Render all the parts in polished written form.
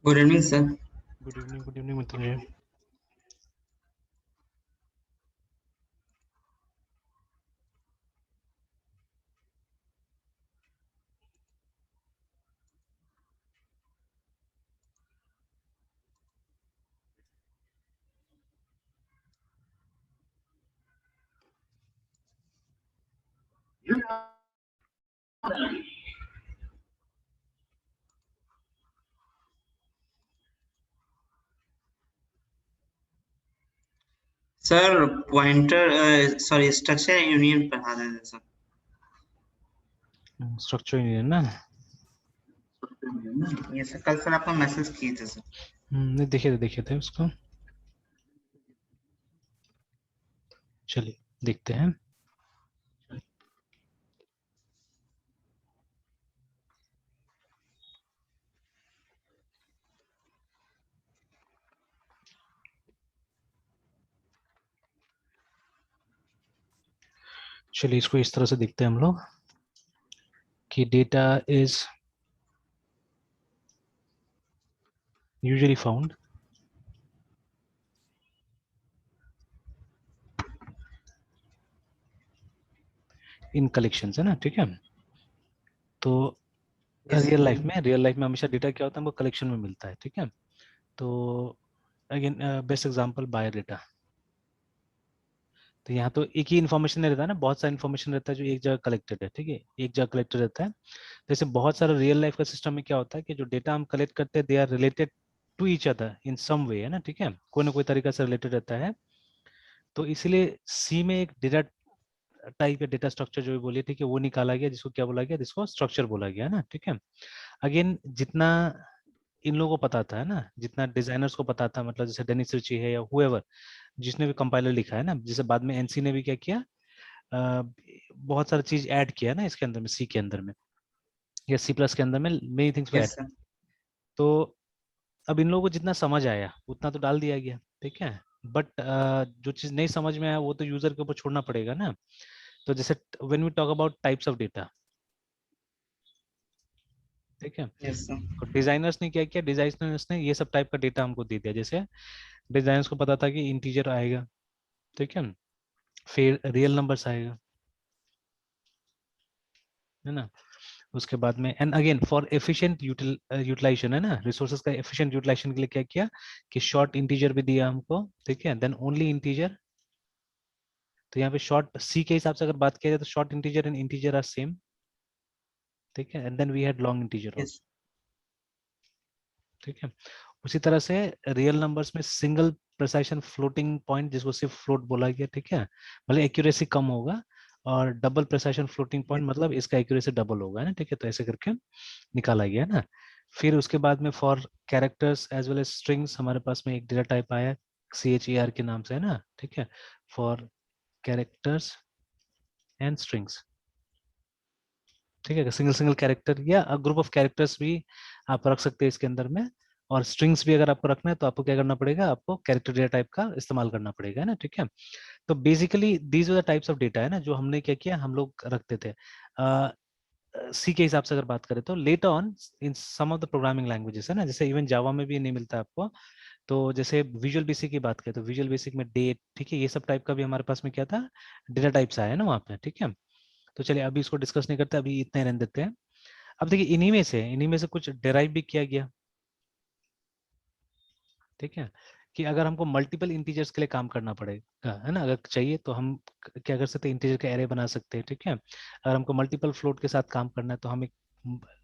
Good evening sir. Good evening Mrityunjay. Sir pointer sorry structure union पढ़ा रहे थे sir. Structure union ना। ये सर कल सर आपको मैसेज किए थे सर। नहीं देखे थे उसको। चलिए देखते हैं। चलिए इसको इस तरह से देखते हैं हम लोग कि data is usually found in collections, है ना। ठीक है, तो यस रियल लाइफ में हमेशा डेटा क्या होता है, हमको कलेक्शन में मिलता है। ठीक है, तो अगेन बेस्ट एग्जांपल बायोडेटा। तो यहाँ तो एक ही इन्फॉर्मेशन नहीं रहता है ना, बहुत सारा इन्फॉर्मेशन रहता है जो एक जगह कलेक्टेड है। ठीक है, एक जगह कलेक्टेड रहता है। जैसे बहुत सारा रियल लाइफ का सिस्टम में क्या होता है कि जो डेटा हम कलेक्ट करते हैं they are related to each other in some way, है ना। ठीक है, कोई ना कोई तरीका से रिलेटेड रहता है। तो इसीलिए सी में एक डेटा टाइप या डेटा स्ट्रक्चर जो भी बोलिए, ठीक है, वो निकाला गया जिसको क्या बोला गया, जिसको स्ट्रक्चर बोला गया, है ना। ठीक है, अगेन जितना इन लोगों को पता था, है ना, जितना डिजाइनर्स को पता था, मतलब जैसे डेनिस रिची है या हुएवर जिसने भी कंपाइलर लिखा है ना, जिसे बाद में एनसी ने भी क्या किया, बहुत सारा चीज ऐड किया ना इसके अंदर में, सी के अंदर में या सी प्लस के अंदर में मेनी थिंग्स को यस ऐड। सर। तो अब इन लोगों को जितना समझ आया उतना तो डाल दिया गया। ठीक है, बट जो चीज नहीं समझ में आया वो तो यूजर के ऊपर छोड़ना पड़ेगा ना। तो जैसे when we talk about types of data, ठीक है, यस सर। तो डिजाइनर्स ने क्या किया, डिजाइनर्स ने ये सब टाइप का डेटा हमको दे दिया। जैसे डिजाइनर्स को पता था कि इंटीजर आएगा, ठीक है, फिर रियल नंबर्स आएगा, है ना। उसके बाद में and again for efficient utilisation, है ना, रिसोर्सेज का एफिशिएंट यूटिलाइजेशन के लिए क्या किया कि शॉर्ट इंटीजर भी दिया हमको। ठीक है, देन ओनली इंटीजर। तो यहाँ पे शॉर्ट सी के हिसाब से अगर बात किया जाए तो short integer and integer are same. ठीक है, and then we had long integer yes also. ठीक है, उसी तरह से रियल नंबर्स में सिंगल प्रिसाइशन फ्लोटिंग पॉइंट जिसको सिर्फ फ्लोट बोला गया। ठीक है, भले एक्यूरेसी कम होगा, और डबल प्रिसाइशन फ्लोटिंग पॉइंट मतलब इसका एक्यूरेसी डबल होगा, है ना। ठीक है, तो ऐसे करके निकाला गया है ना। फिर उसके बाद में for characters as well as strings हमारे पास में एक डेटा टाइप आया CHER के नाम से, है ना। ठीक है, फॉर कैरेक्टर्स एंड स्ट्रिंग्स। ठीक है, सिंगल सिंगल कैरेक्टर या ग्रुप ऑफ कैरेक्टर्स भी आप रख सकते हैं इसके अंदर में। और स्ट्रिंग्स भी अगर आपको रखना है तो आपको क्या करना पड़ेगा, आपको कैरेक्टर डेटा टाइप का इस्तेमाल करना पड़ेगा, है ना। ठीक है, तो basically these are the types of data, है ना, जो हमने क्या किया, हम लोग रखते थे। सी के हिसाब से अगर बात करें तो later on in some of the programming languages, है ना, जैसे इवन जावा में भी नहीं मिलता आपको। तो जैसे विजुअल बेसिक की बात करें तो विजुअल बेसिक में डेट, ठीक है, ये सब टाइप का भी हमारे पास में क्या था, डेटा टाइप्स आया है ना वहाँ पे। ठीक है, तो चलिए अभी इसको डिस्कस नहीं करते, अभी इतना ही रहने देते हैं। अब देखिए इन्हीं में से कुछ डेराइव भी किया गया। ठीक है, कि अगर हमको मल्टीपल इंटीजर्स के लिए काम करना पड़ेगा, है ना, अगर चाहिए तो हम क्या कर सकते हैं, इंटीजर का एरे बना सकते हैं। ठीक है, अगर हमको मल्टीपल फ्लोट के साथ काम करना है तो हम एक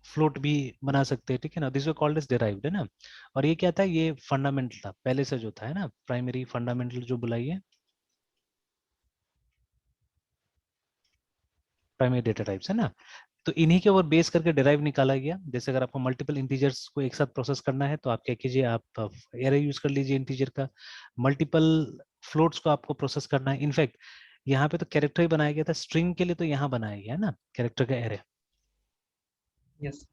फ्लोट भी बना सकते हैं। ठीक है ना, this way called as derived, है ना। और ये क्या था, ये फंडामेंटल था पहले से जो था, है ना, प्राइमरी फंडामेंटल जो बुलाइए, प्राइमरी डेटा टाइप्स, है ना। तो इन्हीं के ऊपर बेस करके डिराइव निकाला गया। जैसे अगर आपको मल्टीपल इंटीजर्स को एक साथ प्रोसेस करना है तो आप क्या कीजिए, आप एरे यूज कर लीजिए इंटीजर का। मल्टीपल फ्लोट्स को आपको प्रोसेस करना है, इनफैक्ट यहाँ पे तो कैरेक्टर ही बनाया गया था, स्ट्रिंग के लिए तो यहाँ बनाया गया है ना कैरेक्टर का एरे। यस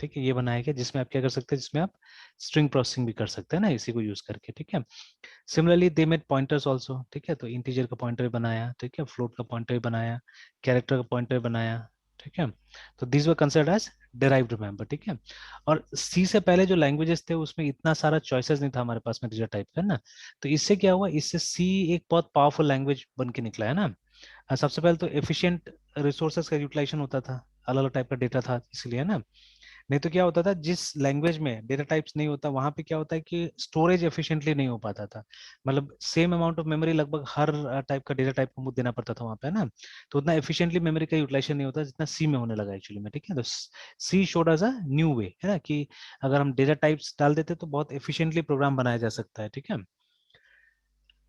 ठीक है, ये बनाया गया जिसमें आप क्या कर सकते हैं, जिसमें आप स्ट्रिंग प्रोसेसिंग भी कर सकते हैं ना इसी को यूज करके। ठीक है, similarly they made pointers also. ठीक है, तो इंटीजर का पॉइंटर बनाया, ठीक है, फ्लोट का पॉइंटर बनाया, कैरेक्टर का पॉइंटर बनाया। ठीक है। तो these were considered as derived member, ठीक है। और सी से पहले जो लैंग्वेजेस थे उसमें इतना सारा चॉइसेस नहीं था हमारे पास में डेटा टाइप का ना। तो इससे क्या हुआ, इससे सी एक बहुत पावरफुल लैंग्वेज बन के निकला है ना। सबसे पहले तो एफिशिएंट रिसोर्सेज का यूटिलाइजेशन होता था, अलग अलग टाइप का डेटा था इसलिए ना। नहीं तो क्या होता था, जिस लैंग्वेज में डेटा टाइप्स नहीं होता वहां पे क्या होता है कि स्टोरेज एफिशिएंटली नहीं हो पाता था। मतलब सेम अमाउंट ऑफ मेमोरी लगभग हर टाइप का डेटा टाइप को देना पड़ता था वहां पे ना। तो उतना एफिशिएंटली मेमोरी का यूटिलाइजेशन नहीं होता जितना सी में होने लगा एक्चुअली में, ठीक है। तो she showed as a new way, है ना, कि अगर हम डेटा टाइप्स डाल देते तो बहुत एफिशिएंटली प्रोग्राम बनाया जा सकता है, ठीक है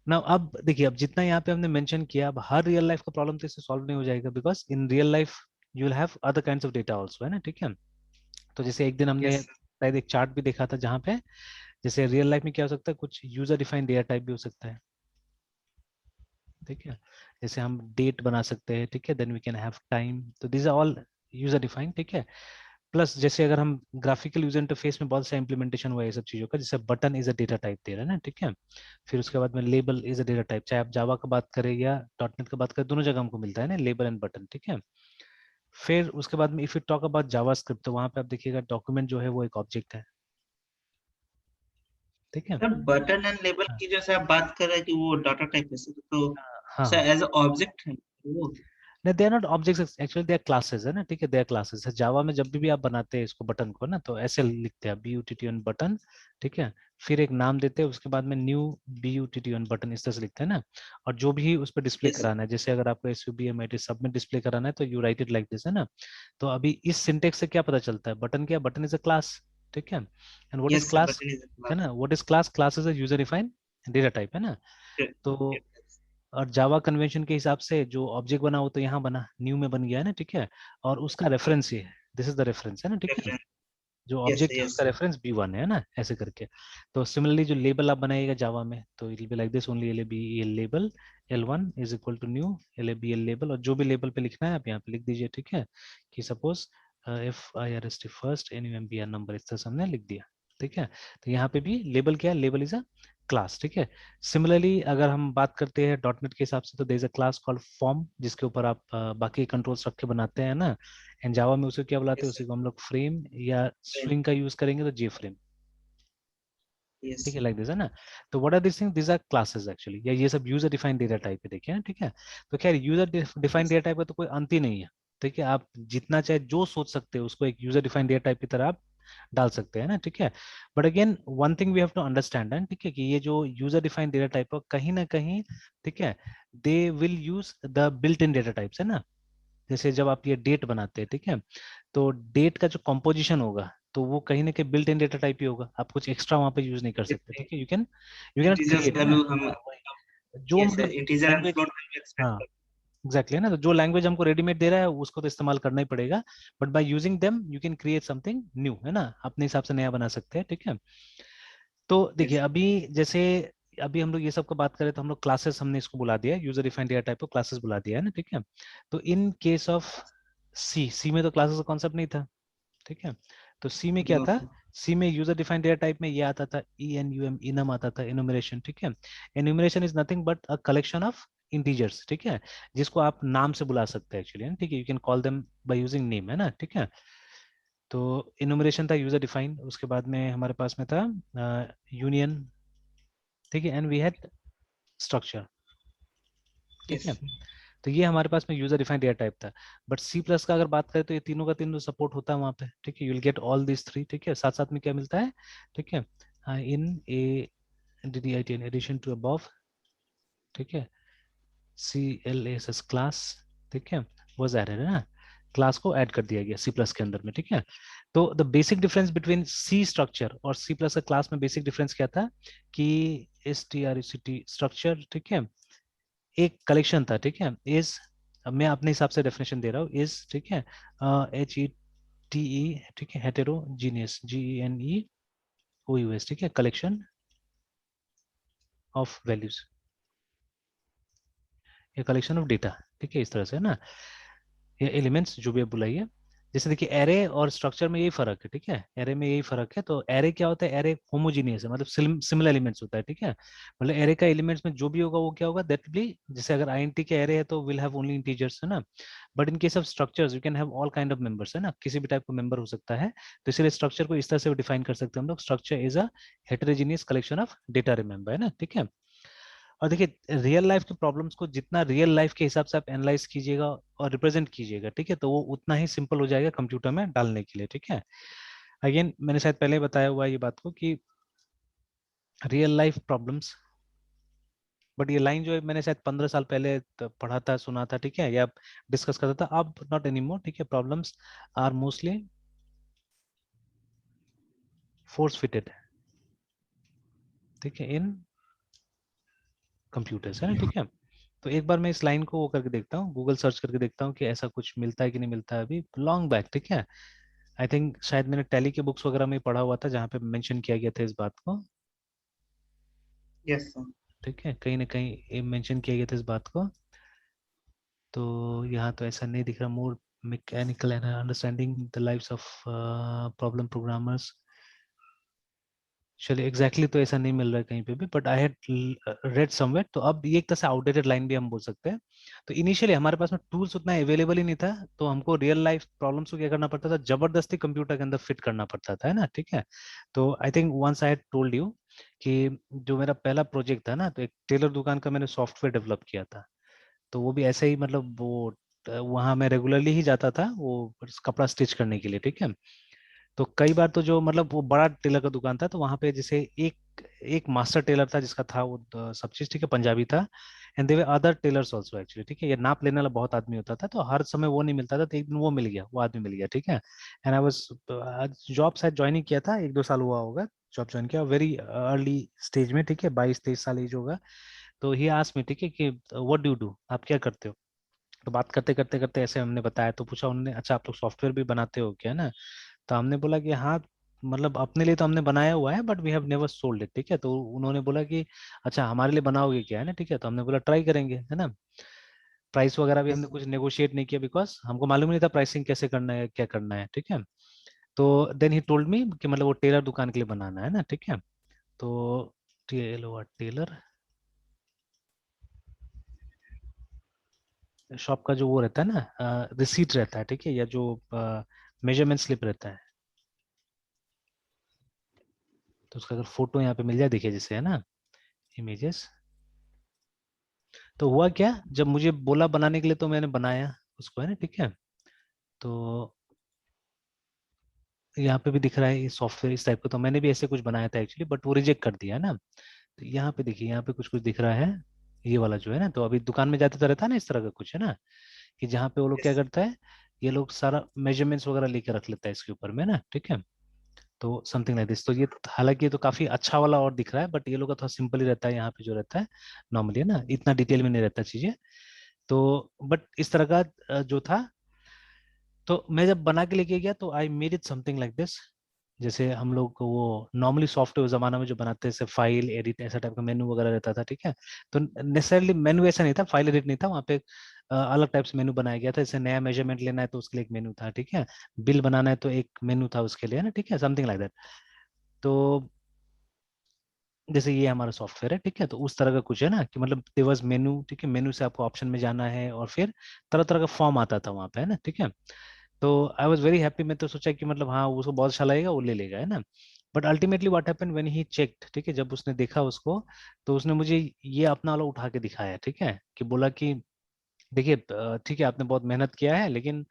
ना। अब देखिए, अब जितना यहाँ पे हमने मेंशन किया, अब हर रियल लाइफ का प्रॉब्लम तो इससे सॉल्व नहीं हो जाएगा, because in real life you will have other kinds of data also, है ना, ठीक है। तो जैसे एक दिन हमने यस शायद एक चार्ट भी देखा था जहाँ पे जैसे रियल लाइफ में क्या हो सकता है, कुछ यूजर डिफाइंड डेटा टाइप भी हो सकता है, ठीक है। जैसे हम डेट बना सकते हैं, ठीक है, then we can have time, तो these are all user defined, ठीक है। प्लस जैसे अगर हम ग्राफिकल यूजर इंटरफेस में बहुत सा इंप्लीमेंटेशन हुआ है ये सब चीजों का, जैसे button is a data type दे रहा है ना, ठीक है। फिर उसके बाद में label is a data type, चाहे आप जावा का बात करें या डॉटनेट का बात करें, दोनों जगह हमको मिलता है ना लेबल एंड बटन, ठीक है। फिर उसके बाद में if you talk about JavaScript, तो वहां पे आप देखिएगा डॉक्यूमेंट जो है वो एक ऑब्जेक्ट है, ठीक है। सर, बटन एंड लेबल हाँ की जैसे आप बात कर रहे हैं कि वो डाटा टाइप है सर, तो हाँ हाँ। सर एज ऑब्जेक्ट है वो। नहीं, they are not objects actually, they are classes, है ना, ठीक है, दे आर क्लासेस है। जावा में जब भी आप बनाते हैं इसको बटन को ना, तो ऐसे लिखते हैं BUTTON बटन, ठीक है। फिर एक नाम देते हैं, उसके बाद में न्यू BUTTON बटन, इस तरह से लिखते हैं ना। और जो भी उस पर डिस्प्ले यस कराना है, जैसे अगर आपको SUBMIT सब में डिस्प्ले कराना है तो you right it like this, है ना। तो अभी इस सिंटेक्स से क्या पता चलता है, बटन क्या, बटन इज अ क्लास, ठीक है। And what is yes sir, class, button is है ना, what is class, class is a user defined data type, है ना। तो और जावा कन्वेंशन के हिसाब से जो ऑब्जेक्ट बना वो तो यहाँ बना, न्यू में बन गया है ना, ठीक है। और उसका रेफरेंस ये है, दिस इज द रेफरेंस, है ना, ठीक है। जो यस ऑब्जेक्ट है यस उसका रेफरेंस B1 है ना, ऐसे करके। तो सिमिलरली जो लेबल आप बनाइएगा जावा में, तो it will be like this only, LABEL label, L1 is equal to new LABEL label, और जो भी लेबल पे लिखना है आप यहाँ पे लिख दीजिए, ठीक है। कि suppose FIRST first NUMBR number, इस तरह से हमने लिख दिया, ठीक है। तो यहाँ पे भी लेबल क्या है, लेबल इज अ क्लास, ठीक है। सिमिलरली अगर हम बात करते हैं डॉटनेट के हिसाब से, तो there is a class called form, जिसके ऊपर आप बाकी कंट्रोल्स रख के बनाते हैं ना। एंड जावा में उसे क्या बुलाते हैं, यस उसी सर, को हम लोग फ्रेम या स्ट्रिंग का यूज करेंगे तो J फ्रेम, यस ठीक है, लाइक दिस, है ना। तो what are this thing, this are classes actually, या ये सब यूजर डिफाइंड डेटा टाइप पे देखिए ना, ठीक है। तो खैर user defined yes data type का तो कोई अंत ही नहीं है, ठीक है। आप जितना चाहे जो सोच सकते हो उसको एक यूजर डिफाइंड डेटा टाइप की तरह आप डाल सकते हैं ना, ठीक है। But again one thing we have to understand है, ठीक है, कि ये जो यूजर डिफाइंड डेटा टाइप कहीं ना कहीं, ठीक है, they will use the built in data types, है ना। जैसे जब आप ये डेट बनाते हैं, ठीक है, तो डेट का जो कॉम्पोजिशन होगा तो वो कहीं ना कहीं बिल्ट इन डेटा टाइप ही होगा, आप कुछ एक्स्ट्रा वहां पे यूज नहीं कर सकते, ठीक है। You can not integers create, है ना। वैल्यू हम जो यस मतलब sir, integer and language, float value expect हाँ कर। एग्जैक्टली, है ना, तो जो लैंग्वेज हमको रेडीमेड दे रहा है उसको तो इस्तेमाल करना ही पड़ेगा। But by using them you can create something new, है ना, अपने हिसाब से नया बना सकते हैं, ठीक है। तो देखिए यस अभी जैसे अभी हम लोग ये सब का बात करें तो हम लोग क्लासेस, हमने इसको बुला दिया यूजर डिफाइंड डेटा टाइप को क्लासेस बुला दिया है ना, ठीक है। तो इन केस ऑफ सी में तो क्लासेस का कॉन्सेप्ट नहीं था, ठीक है। तो सी में क्या नो था, सर, सी में यूजर डिफाइंड डेटा टाइप में ये आता था ENUM, इनम आता था, एनुमरेशन, ठीक है। Enumeration is nothing but a collection of integers, ठीक है, जिसको आप नाम से बुला सकते हैं एक्चुअली, ठीक है, you can call them by using name, है ना, ठीक है। तो एनुमरेशन था यूजर डिफाइंड, उसके बाद में हमारे पास में था यूनियन, ठीक है, एंड वी हैड स्ट्रक्चर, ठीक यस है। तो ये हमारे पास में यूजर डिफाइंड डेटा टाइप था। बट सी प्लस का अगर बात करें तो ये तीनों का तीनों सपोर्ट होता है वहाँ पे, ठीक है, you will get all this three, ठीक है। साथ साथ में क्या मिलता है, ठीक है, in a DDIT in addition to above, ठीक है, CLSS क्लास, ठीक है, वाज एडेड, है ना, क्लास को ऐड कर दिया गया सी प्लस के अंदर में, ठीक है। तो the basic difference between C structure और सी प्लस का क्लास में बेसिक डिफरेंस क्या था कि STRCT स्ट्रक्चर, ठीक है, एक कलेक्शन था, ठीक है, इज, अब मैं अपने हिसाब से डेफिनेशन दे रहा हूँ, इज, ठीक है, HETE, ठीक है, हेटेरोजीनियस, GENEOUS, ठीक है, कलेक्शन ऑफ वैल्यूज, ये कलेक्शन ऑफ डेटा, ठीक है, इस तरह से, है ना, ये एलिमेंट्स जो भी आप बुलाइए, जैसे देखिए एरे और स्ट्रक्चर में यही फर्क है, ठीक है, एरे में यही फर्क है। तो एरे क्या होता है, एरे होमोजीनियस है, मतलब सिमिलर एलिमेंट्स होता है, ठीक है। मतलब एरे का एलिमेंट्स में जो भी होगा वो क्या होगा, दैट विल बी, जैसे अगर आईएनटी के एरे है तो विल हैव ओनली इंटीजर्स, है ना। But in case of structures you can have all kind of members, है ना, किसी भी टाइप का मेंबर हो सकता है। तो इसलिए स्ट्रक्चर को इस तरह से डिफाइन कर सकते हैं हम लोग, structure is a heterogeneous collection of data, remember, है ना, ठीक है। और देखिए रियल लाइफ के प्रॉब्लम्स को जितना रियल लाइफ के हिसाब से आप एनालाइज कीजिएगा और रिप्रेजेंट कीजिएगा, ठीक है, तो वो उतना ही सिंपल हो जाएगा कंप्यूटर में डालने के लिए, ठीक है। अगेन मैंने शायद पहले बताया हुआ है ये बात को कि रियल लाइफ प्रॉब्लम्स, बट ये लाइन जो है मैंने शायद 15 साल पहले पढ़ा था, सुना था, ठीक है, या डिस्कस करता था, अब नॉट एनी मोर, ठीक है। Problems are mostly force fitted, ठीक है, इन कंप्यूटर्स, है ना, ठीक है। तो एक बार मैं इस लाइन को वो करके देखता हूँ, गूगल सर्च करके देखता हूँ कि ऐसा कुछ मिलता है कि नहीं मिलता है, अभी लॉन्ग बैक, ठीक है। आई थिंक शायद मैंने टैली के बुक्स वगैरह में पढ़ा हुआ था जहाँ पे मेंशन किया गया था इस बात को, यस सर। ठीक है, कहीं ना कहीं मेंशन किया गया था इस बात को। तो यहाँ तो ऐसा नहीं दिख रहा, more mechanical and understanding the lives of problem programmers. चलिए एग्जैक्टली तो ऐसा नहीं मिल रहा है कहीं पे भी, but I had read somewhere. तो अब ये एक तरह से आउटडेटेड लाइन भी हम बोल सकते हैं। तो इनिशियली हमारे पास में टूल्स उतना अवेलेबल ही नहीं था, तो हमको रियल लाइफ प्रॉब्लम्स को क्या करना पड़ता था, जबरदस्ती कंप्यूटर के अंदर फिट करना पड़ता था, है ना, ठीक है। तो I think once I had told you कि जो मेरा पहला प्रोजेक्ट था ना, तो एक टेलर दुकान का मैंने सॉफ्टवेयर डेवलप किया था। तो वो भी ऐसे ही, मतलब वो वहाँ मैं रेगुलरली ही जाता था वो कपड़ा स्टिच करने के लिए, ठीक है। तो कई बार तो जो, मतलब वो बड़ा टेलर का दुकान था, तो वहां पे जैसे एक एक मास्टर टेलर था जिसका था वो सब चीज, ठीक है, पंजाबी था। And there other tailors also actually, ठीक है। ये नाप लेने वाला बहुत आदमी होता था, तो हर समय वो नहीं मिलता था, तो एक दिन वो मिल गया, वो आदमी मिल गया, ठीक है। एंड आई वाज जॉब शायद ज्वाइनिंग किया था, 1-2 साल हुआ होगा जॉब ज्वाइन किया, वेरी अर्ली स्टेज में, ठीक है, 22-23 साल एज होगा। तो ही आस्क्ड मी, ठीक है, कि व्हाट डू यू डू, आप क्या करते हो। तो बात करते करते करते ऐसे हमने बताया, तो पूछा उन्होंने, अच्छा आप लोग सॉफ्टवेयर भी बनाते हो क्या, ना। तो हमने बोला कि हाँ, मतलब अपने लिए तो हमने बनाया हुआ है, but we have never sold it, ठीक है। तो उन्होंने बोला कि अच्छा हमारे लिए बनाओगे क्या, है ना, ठीक है। तो हमने बोला ट्राई करेंगे, है ना। प्राइस वगैरह भी यस हमने कुछ नेगोशिएट नहीं किया, बिकॉज हमको मालूम नहीं था प्राइसिंग कैसे करना है, क्या करना है, ठीक है। तो देन ही टोल्ड मी कि मतलब वो टेलर दुकान के लिए बनाना है ना, ठीक है। तो टेलर शॉप का जो वो रहता है ना, रिसीट रहता है, ठीक है, या जो मेजरमेंट स्लिप रहता है, तो उसका अगर फोटो यहाँ पे मिल जाए, देखिए जैसे, है ना, इमेजेस। तो हुआ क्या, जब मुझे बोला बनाने के लिए तो मैंने बनाया उसको, है ना, ठीक है। तो यहाँ पे भी दिख रहा है ये सॉफ्टवेयर इस टाइप का, तो मैंने भी ऐसे कुछ बनाया था एक्चुअली, बट वो रिजेक्ट कर दिया, है ना। तो यहाँ पे देखिए, यहाँ पे कुछ कुछ दिख रहा है, ये वाला जो है ना, तो अभी दुकान में जाते तो रहता है ना इस तरह का कुछ, है ना, कि जहाँ पे वो लोग क्या यस करता है, ये लोग सारा मेजरमेंट्स वगैरह लेके रख लेता है इसके ऊपर में ना, ठीक है। तो समथिंग लाइक दिस। तो ये हालांकि ये तो काफी अच्छा वाला और दिख रहा है, बट ये लोग का थोड़ा सिंपल ही रहता है यहाँ पे जो रहता है नॉर्मली, है ना, इतना डिटेल में नहीं रहता चीजें। तो बट इस तरह का जो था, तो मैं जब बना के लेके गया तो I made it something like this. जैसे हम लोग को वो नॉर्मली सॉफ्टवेयर जमाना में जो बनाते हैं, जैसे फाइल एडिट ऐसा टाइप का मेनू वगैरह रहता था, ठीक है। तो नेसेसरली मेनू ऐसा नहीं था, फाइल एडिट नहीं था वहाँ पे, अलग टाइप से मेनू बनाया गया था। जैसे नया मेजरमेंट लेना है तो उसके लिए एक मेनू था, ठीक है। बिल बनाना है तो एक मेनू था उसके लिए, है ना, ठीक है, समथिंग लाइक दैट। तो जैसे ये हमारा सॉफ्टवेयर है, ठीक है, तो उस तरह का कुछ है ना, कि मतलब देयर मेनू, ठीक है, मेनू से आपको ऑप्शन में जाना है, और फिर तरह तरह का फॉर्म आता था वहाँ पे, है ना, ठीक है। तो आई वॉज वेरी हैप्पी, मैं तो सोचा कि मतलब हाँ उसको बहुत अच्छा लगेगा, वो ले लेगा, है ना। But ultimately what happened when he checked, ठीक है, जब उसने देखा उसको, तो उसने मुझे ये अपना वाला उठा के दिखाया, ठीक है, कि बोला कि देखिए ठीक है आपने बहुत मेहनत किया है, लेकिन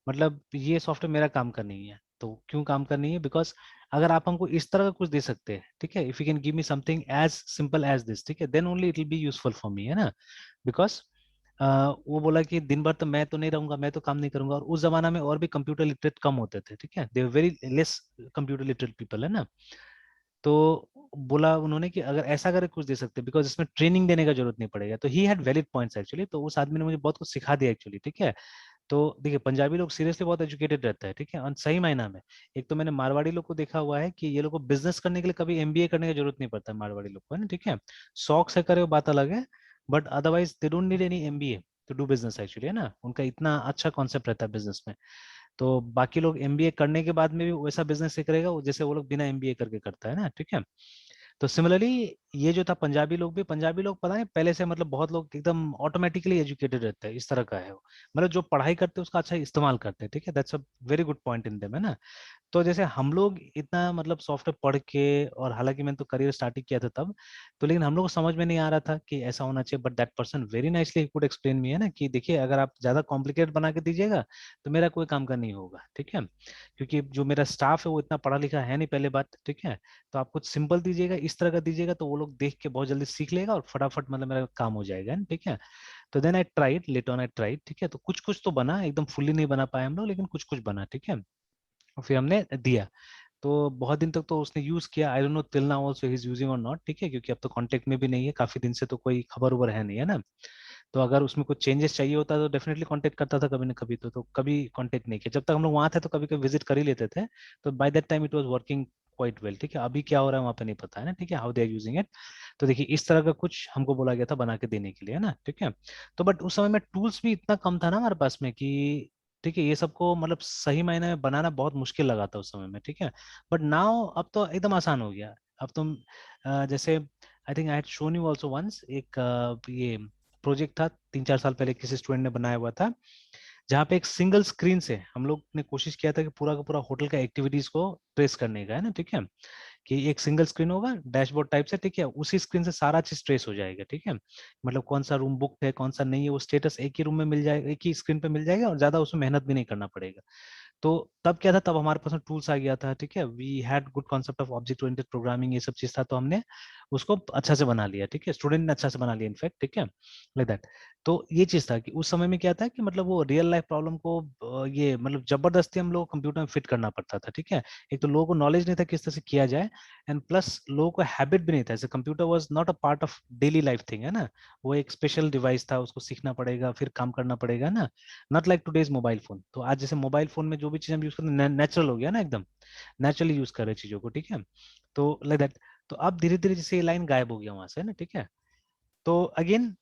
मतलब ये सॉफ्टवेयर मेरा काम का नहीं है। तो क्यों काम का नहीं है, बिकॉज अगर आप हमको इस तरह का कुछ दे सकते हैं, ठीक है, if you can give me something as simple as this, ठीक है, then only it will be useful for me, है ना। बिकॉज वो बोला कि दिन भर तो मैं तो नहीं रहूंगा, मैं तो काम नहीं करूंगा, और उस जमाना में और भी कंप्यूटर लिटरेट कम होते थे, ठीक है, they very less computer literate people, है ना। तो बोला उन्होंने कि अगर ऐसा करके कुछ दे सकते, बिकॉज इसमें ट्रेनिंग देने का जरूरत नहीं पड़ेगा। तो he had valid points actually, तो उस आदमी ने मुझे बहुत कुछ सिखा दिया एक्चुअली, ठीक है। तो देखिए पंजाबी लोग सीरियसली बहुत एजुकेटेड रहता है, ठीक है, और सही मायना में। एक तो मैंने मारवाड़ी लोग को देखा हुआ है कि ये लोग को बिजनेस करने के लिए कभी एमबीए करने की जरूरत नहीं पड़ता है, मारवाड़ी लोग को, है ना, ठीक है। शौक से करे वो बात अलग है, but otherwise they don't need any MBA to do business actually, है ना, उनका इतना अच्छा कॉन्सेप्ट रहता है बिजनेस में। तो बाकी लोग एमबीए करने के बाद में भी वैसा बिजनेस से करेगा जैसे वो लोग बिना एमबीए करके करता है ना, ठीक है। तो सिमिलरली ये जो था पंजाबी लोग भी, पंजाबी लोग पता है पहले से मतलब बहुत लोग एकदम ऑटोमेटिकली एजुकेटेड रहते हैं, इस तरह का है वो। मतलब जो पढ़ाई करते हैं उसका अच्छा इस्तेमाल करते हैं, ठीक है। That's a very good point in them, है ना। तो जैसे हम लोग इतना मतलब सॉफ्टवेयर पढ़ के, और हालांकि मैंने तो करियर स्टार्ट ही किया था तब, तो लेकिन हम लोग को समझ में नहीं आ रहा था कि ऐसा होना चाहिए। But that person very nicely could explain me, है ना, कि देखिए अगर आप ज्यादा कॉम्प्लिकेटेड बना के दीजिएगा तो मेरा कोई काम का नहीं होगा, ठीक है। क्योंकि जो मेरा स्टाफ है वो इतना पढ़ा लिखा है नहीं, पहले बात, ठीक है। तो आप कुछ सिंपल दीजिएगा, इस तरह का दीजिएगा, तो वो लोग देख के बहुत जल्दी सीख लेगा और फटाफट मतलब मेरा काम हो जाएगा, ठीक है। तो then I tried, late on I tried, ठीक है। तो कुछ कुछ तो बना, एकदम फुल्ली नहीं बना पाए हम लोग, लेकिन कुछ कुछ बना, ठीक है। और फिर हमने दिया। तो बहुत दिन तक तो उसने यूज किया, I don't know till now also he is using और नॉट, ठीक है, क्योंकि अब तो कांटेक्ट में भी नहीं है काफी दिन से, तो कोई खबर उबर है नहीं, है ना। तो अगर उसमें कुछ चेंजेस चाहिए होता तो डेफिनेटली कांटेक्ट करता था कभी ना कभी, तो कभी कांटेक्ट नहीं किया। जब तक हम लोग वहां थे तो कभी कभी विजिट कर ही लेते थे, तो by that time it was working quite well, ठीक है। अभी क्या हो रहा है वहां पे नहीं पता है ना, ठीक है, how they are using it. तो देखिए इस तरह का कुछ हमको बोला गया था बना के देने के लिए, है ना, ठीक है। तो बट उस समय में टूल्स भी इतना कम था ना हमारे पास में कि, ठीक है, ये सबको मतलब सही मायने में बनाना बहुत मुश्किल लगा था उस समय में, ठीक है। बट नाउ अब तो एकदम आसान हो गया। अब तुम जैसे I think I had shown you also once एक ये प्रोजेक्ट था 3-4 साल पहले, किसी स्टूडेंट ने बनाया हुआ था, जहाँ पे एक सिंगल स्क्रीन से हम लोग ने कोशिश किया था कि पूरा का पूरा होटल का एक्टिविटीज को ट्रेस करने का, है ना, ठीक है। कि एक सिंगल स्क्रीन होगा डैशबोर्ड टाइप से, ठीक है, उसी स्क्रीन से सारा चीज ट्रेस हो जाएगा, ठीक है। मतलब कौन सा रूम बुक है कौन सा नहीं है, वो स्टेटस एक ही रूम में मिल जाएगा, एक ही स्क्रीन पे मिल जाएगा, और ज्यादा उसमें मेहनत भी नहीं करना पड़ेगा। तो तब क्या था, तब हमारे पास टूल्स आ गया था, ठीक है। We had good concept of object oriented programming, ये सब चीज था, तो हमने उसको अच्छा से बना लिया, ठीक है। स्टूडेंट ने अच्छा से बना लिया इनफैक्ट, ठीक है, लाइक दैट। तो ये चीज था कि उस समय में क्या था कि मतलब वो रियल लाइफ प्रॉब्लम को ये मतलब जबरदस्ती हम लोग कंप्यूटर में फिट करना पड़ता था, ठीक है। एक तो लोगों को नॉलेज नहीं था किस तरह से किया जाए, एंड प्लस लोगों को हैबिट भी नहीं था, जैसे computer was not a part of daily life thing, है ना। वो एक स्पेशल डिवाइस था, उसको सीखना पड़ेगा फिर काम करना पड़ेगा ना। Not like today's mobile phone. तो आज जैसे मोबाइल फोन में जो भी चीज हम यूज करते हैं नेचुरल हो गया ना, एकदम नेचुरली यूज कर रहे हैं चीजों को, ठीक है। तो लाइक दैट। तो अब धीरे धीरे जैसे ये लाइन गायब हो गया वहां से ना, ठीक है। तो अगेन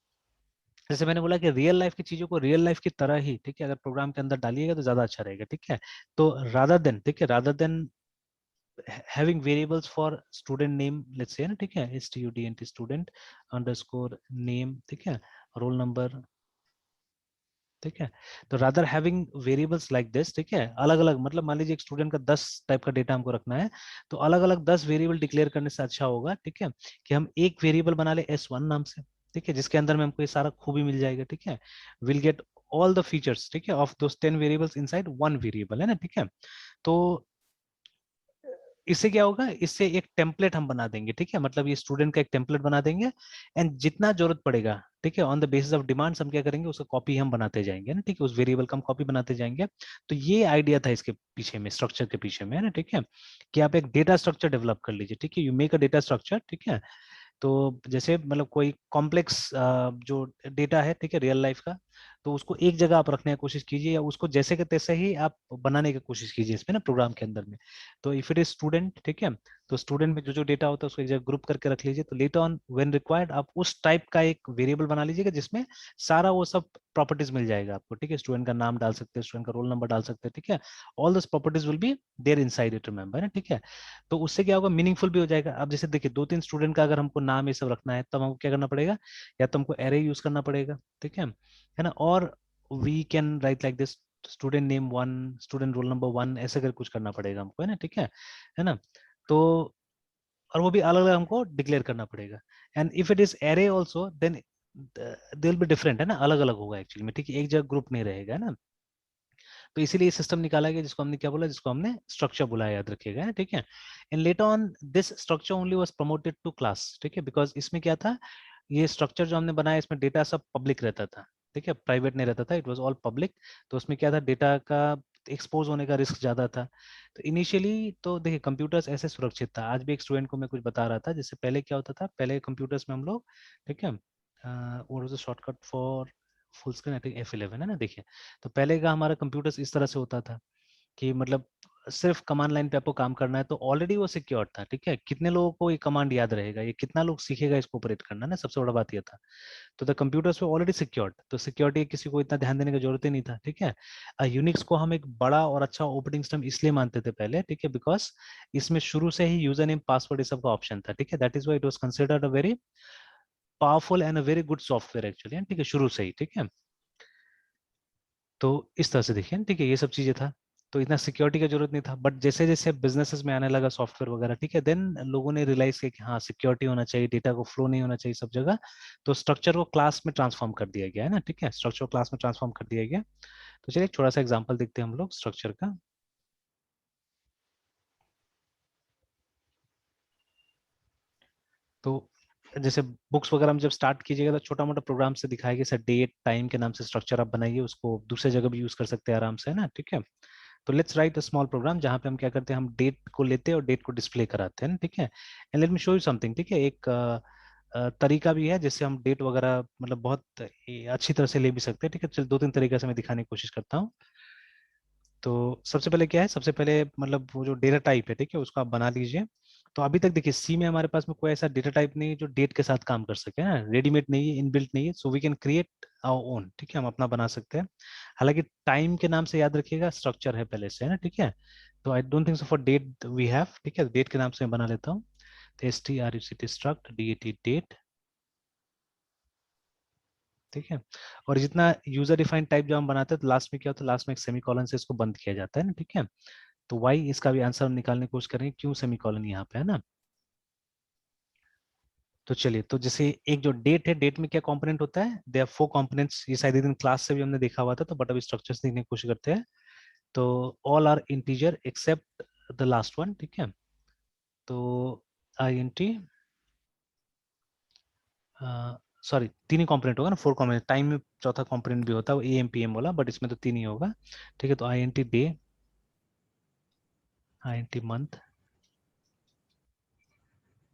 जैसे मैंने बोला कि रियल लाइफ की चीजों को रियल लाइफ की तरह ही, ठीक है, अगर प्रोग्राम के अंदर डालिएगा तो ज्यादा अच्छा रहेगा, ठीक है। तो रादर देन, ठीक है, rather than having variables for student name, let's say ना, ठीक है, student student underscore name, ठीक है, रोल नंबर, ठीक है। तो rather having variables like this, ठीक है, अलग अलग, मतलब मान लीजिए एक स्टूडेंट का 10 टाइप का डेटा हमको रखना है, तो अलग अलग 10 वेरिएबल डिक्लेयर करने से अच्छा होगा, ठीक है, कि हम एक वेरिएबल बना ले S1 नाम से, ठीक है, जिसके अंदर में हमको ये सारा खूबी मिल जाएगा, ठीक है। Will get all the features, ठीक है, of those 10 variables inside one variable, है ना, ठीक है। तो इससे क्या होगा, इससे एक टेम्पलेट हम बना देंगे, ठीक है, मतलब ये स्टूडेंट का एक टेम्पलेट बना देंगे, एंड जितना जरूरत पड़ेगा, ठीक है, on the basis of demands हम क्या करेंगे, उसका कॉपी हम बनाते जाएंगे ना, ठीक है, उस वेरिएबल का हम कॉपी बनाते जाएंगे। तो ये आइडिया था इसके पीछे में, स्ट्रक्चर के पीछे में, है ना, ठीक है, कि आप एक डेटा स्ट्रक्चर डेवलप कर लीजिए, ठीक है, you make a data structure, ठीक है। तो जैसे मतलब कोई कॉम्प्लेक्स जो डेटा है, ठीक है, रियल लाइफ का, तो उसको एक जगह आप रखने की कोशिश कीजिए, या उसको जैसे के तैसे ही आप बनाने की कोशिश कीजिए इसमें ना, प्रोग्राम के अंदर में। तो इफ इट इज स्टूडेंट, ठीक है, तो स्टूडेंट में जो जो डेटा होता है उसको एक जगह ग्रुप करके रख लीजिए, तो लेटर ऑन व्हेन रिक्वायर्ड आप उस टाइप का एक वेरिएबल बना लीजिएगा जिसमें सारा वो सब प्रॉपर्टीज मिल जाएगा आपको, ठीक है। स्टूडेंट का नाम डाल सकते हैं, स्टूडेंट का रोल नंबर डाल सकते हैं, ठीक है। All this properties will be there inside it, remember, ठीक है। तो उससे क्या होगा, मीनिंगफुल भी हो जाएगा। अब जैसे देखिए 2-3 स्टूडेंट का अगर हमको नाम ये सब रखना है, तब हमको क्या करना पड़ेगा, या तो हमको एरे यूज करना पड़ेगा, ठीक है ना, और we can write like this, student name 1, student roll number 1, ऐसे कर कुछ करना पड़ेगा हमको, है ना, ठीक है ना। तो और वो भी अलग अलग हमको डिक्लेयर करना पड़ेगा। And if it is array also then they will be different, है ना, अलग अलग होगा एक्चुअली में, ठीक है, एक जगह ग्रुप नहीं रहेगा, है ना। तो इसीलिए सिस्टम निकाला गया जिसको हमने क्या बोला, जिसको हमने स्ट्रक्चर बुलाया, याद रखिएगा, ठीक है। And later on this structure only was promoted to class, ठीक है, बिकॉज इसमें क्या था, ये स्ट्रक्चर जो हमने बनाया इसमें डेटा सब पब्लिक रहता था, ठीक है, प्राइवेट नहीं रहता था, इट वाज ऑल पब्लिक। तो उसमें क्या था, डेटा का एक्सपोज होने का रिस्क ज्यादा था। तो इनिशियली तो देखिए कंप्यूटर्स ऐसे सुरक्षित था, आज भी एक स्टूडेंट को मैं कुछ बता रहा था, जैसे पहले क्या होता था, पहले कंप्यूटर्स में हम लोग, ठीक है, what was the shortcut for full screen, I think F11, है ना, देखिए। तो पहले का हमारा कंप्यूटर्स इस तरह से होता था कि मतलब सिर्फ कमांड लाइन पे आपको काम करना है तो ऑलरेडी वो सिक्योर था, ठीक है। कितने लोगों को ये कमांड याद रहेगा, ये कितना लोग सीखेगा इसको ऑपरेट करना ना, सबसे बड़ा बात ये था। तो the computers way already secured, तो सिक्योरिटी किसी को इतना ध्यान देने की जरूरत ही नहीं था, ठीक है। यूनिक्स को हम एक बड़ा और अच्छा ऑपरेटिंग सिस्टम इसलिए मानते थे पहले, ठीक है, बिकॉज इसमें शुरू से ही यूजर नेम पासवर्ड इस सब का ऑप्शन था, ठीक है। That is why it was considered a very powerful and a very good software actually, ठीक है, शुरू से ही, ठीक है। तो इस तरह से देखिए, ठीक है, ये सब चीजें था। तो इतना सिक्योरिटी की जरूरत नहीं था, बट जैसे जैसे बिजनेसेस में आने लगा सॉफ्टवेयर वगैरह, ठीक है, देन लोगों ने रियलाइज किया कि हाँ सिक्योरिटी होना चाहिए, डेटा को फ्लो नहीं होना चाहिए सब जगह। तो स्ट्रक्चर को क्लास में ट्रांसफॉर्म कर दिया गया है ना, ठीक है, स्ट्रक्चर को क्लास में ट्रांसफॉर्म कर दिया गया। तो चलिए एक छोटा सा एग्जाम्पल देखते हैं हम लोग स्ट्रक्चर का। तो जैसे बुक्स वगैरह में जब स्टार्ट कीजिएगा तो छोटा मोटा प्रोग्राम से दिखाएगा सर, डेट टाइम के नाम से स्ट्रक्चर आप बनाइए, उसको दूसरे जगह भी यूज कर सकते हैं आराम से, है ना, ठीक है। तो let's write a small program जहाँ पे हम क्या करते हैं, हम डेट को लेते हैं और डेट को डिस्प्ले कराते हैं, ठीक है। And let me show you something, ठीक है, एक तरीका भी है जिससे हम डेट वगैरह मतलब बहुत अच्छी तरह से ले भी सकते हैं, ठीक है। चल दो तीन तरीके से मैं दिखाने की कोशिश करता हूँ। तो सबसे पहले क्या है, सबसे पहले मतलब वो जो डेटा टाइप है, ठीक है, उसको आप बना लीजिए। तो अभी तक देखिए सी में हमारे पास में कोई ऐसा डेटा टाइप नहीं है जो डेट के साथ काम कर सके, ना, रेडीमेड नहीं है, इनबिल्ट नहीं है, so we can create our own, ठीक है, हम अपना बना सकते हैं। हालांकि टाइम के नाम से याद रखिएगा स्ट्रक्चर है पहले से, है ना, ठीक है। तो I don't think so for date we have, ठीक है, डेट के नाम से मैं बना लेता हूँ। तो S T R U C T struct D A T date, ठीक है। और जितना यूजर डिफाइंड टाइप जो हम बनाते हैं तो लास्ट में क्या होता है, लास्ट में एक सेमीकोलन से इसको बंद किया जाता है ना, ठीक है। तो वाई इसका भी आंसर हम निकालने की कोशिश करेंगे, क्यों सेमीकोलन यहाँ पे, है ना। तो चलिए, तो जैसे एक जो डेट है, डेट में क्या कंपोनेंट होता है, दे आर फोर कंपोनेंट्स, ये शायद दिन क्लास से भी हमने देखा हुआ था, तो बट अभी स्ट्रक्चर्स देखने की कोशिश करते हैं। तो all are integer except the last one, ठीक है। तो आई एन टी, सॉरी तीन ही कंपोनेंट होगा ना, फोर कंपोनेंट, टाइम में चौथा कंपोनेंट भी होता है वो ए एम पी एम वाला, बट इसमें तो तीन ही होगा, ठीक है। तो I N T day, I N T month